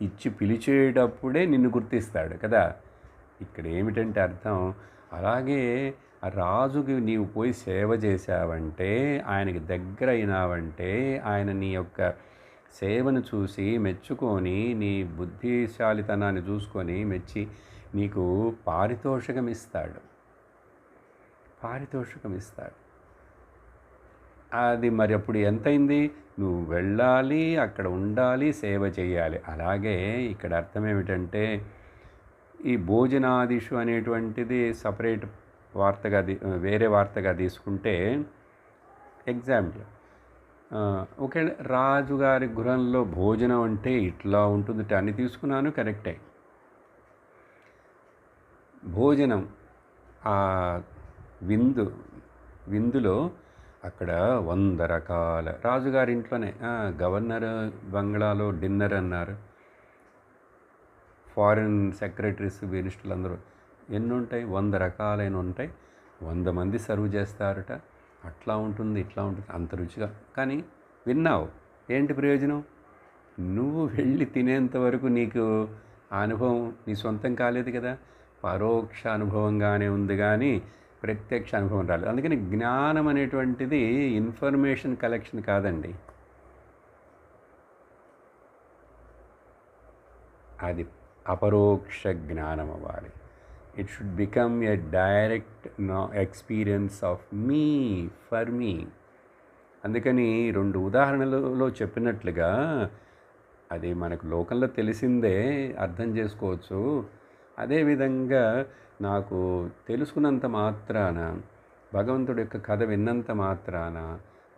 ఇచ్చి పిలిచేటప్పుడే నిన్ను గుర్తిస్తాడు కదా. ఇక్కడ ఏమిటంటే అర్థం, అలాగే ఆ రాజుకి నీవు పోయి సేవ చేశావంటే, ఆయనకి దగ్గర అయినావంటే, ఆయన నీ యొక్క సేవను చూసి మెచ్చుకొని, నీ బుద్ధిశాలితనాన్ని చూసుకొని మెచ్చి నీకు పారితోషికం ఇస్తాడు. అది మరి అప్పుడు ఎంతైంది? నువ్వు వెళ్ళాలి, అక్కడ ఉండాలి, సేవ చేయాలి. అలాగే ఇక్కడ అర్థం ఏమిటంటే, ఈ భోజనాదిషు అనేటువంటిది సపరేట్ వార్తగా వేరే వార్తగా తీసుకుంటే, ఎగ్జాంపుల్, ఒకవేళ రాజుగారి గృహంలో భోజనం అంటే ఇట్లా ఉంటుంది అని తీసుకున్నాను, కరెక్టే. భోజనం ఆ విందు విందులో అక్కడ 100 రకాల రాజుగారింట్లోనే గవర్నర్ బంగ్లాలో డిన్నర్ అన్నారు. ఫారిన్ సెక్రటరీస్ మినిస్టర్లు అందరూ ఎన్ని ఉంటాయి, 100 రకాలైన ఉంటాయి. 100 మంది సర్వ్ చేస్తారట. అట్లా ఉంటుంది, ఇట్లా ఉంటుంది, అంత రుచిగా. కానీ విన్నావు, ఏంటి ప్రయోజనం? నువ్వు వెళ్ళి తినేంత వరకు నీకు ఆ అనుభవం నీ సొంతం కాలేదు కదా. పరోక్ష అనుభవంగానే ఉంది కానీ ప్రత్యక్ష అనుభవం రాలేదు. అందుకని జ్ఞానం అనేటువంటిది ఇన్ఫర్మేషన్ కలెక్షన్ కాదండి, అది అపరోక్ష జ్ఞానం అవ్వాలి. It should become a direct experience of me, for me. అందుకని 2 ఉదాహరణలలో చెప్పినట్లుగా అది మనకు లోకంలో తెలిసిందే, అర్థం చేసుకోవచ్చు. అదేవిధంగా నాకు తెలుసుకున్నంత మాత్రాన, భగవంతుడి యొక్క కథ విన్నంత మాత్రాన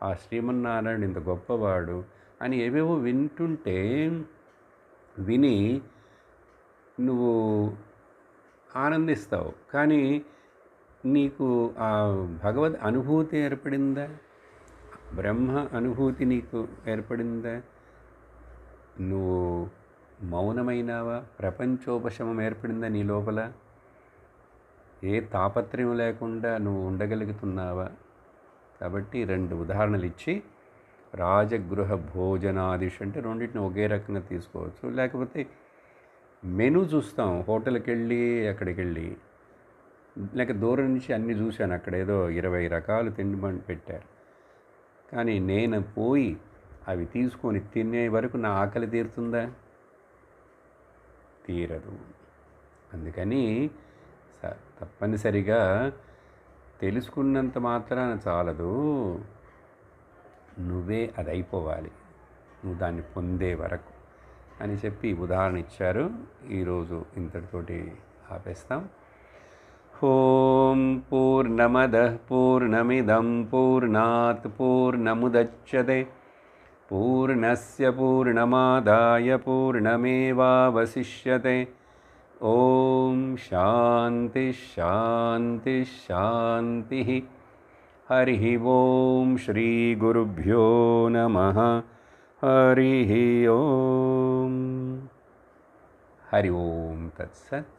ఆ శ్రీమన్నారాయణ ఇంత గొప్పవాడు అని ఏవేవో వింటుంటే విని నువ్వు ఆనందిస్తావు, కానీ నీకు ఆ భగవద్ అనుభూతి ఏర్పడిందా? బ్రహ్మ అనుభూతి నీకు ఏర్పడిందా? నువ్వు మౌనమైనావా? ప్రపంచోపశమం ఏర్పడిందా నీ లోపల? ఏ తాపత్రయం లేకుండా నువ్వు ఉండగలుగుతున్నావా? కాబట్టి 2 ఉదాహరణలు ఇచ్చి, రాజగృహ భోజనాదిష్ అంటే రెండింటిని ఒకే రకంగా తీసుకోవచ్చు. లేకపోతే మెనూ చూస్తాం, హోటల్కి వెళ్ళి అక్కడికి వెళ్ళి, లేక దూరం నుంచి అన్నీ చూశాను, అక్కడ ఏదో 20 రకాలు తిండి పెట్టారు. కానీ నేను పోయి అవి తీసుకొని తినే వరకు నా ఆకలి తీరుతుందా? తీరదు. అందుకని తప్పనిసరిగా తెలుసుకున్నంత మాత్రాన చాలదు, నువ్వే అది అయిపోవాలి, నువ్వు దాన్ని పొందే వరకు అని చెప్పి ఉదాహరణ ఇచ్చారు. ఈరోజు ఇంతటితోటి ఆపేస్తాం. ఓం పూర్ణమదః పూర్ణమిదం పూర్ణాత్ పూర్ణముదచ్యతే పూర్ణస్య పూర్ణమాదాయ పూర్ణమేవావశిష్యతే. ఓం శాంతి శాంతి శాంతి. హరి ఓం శ్రీ గురుభ్యో నమః. హరి ఓం. హరి ఓం తత్సత్.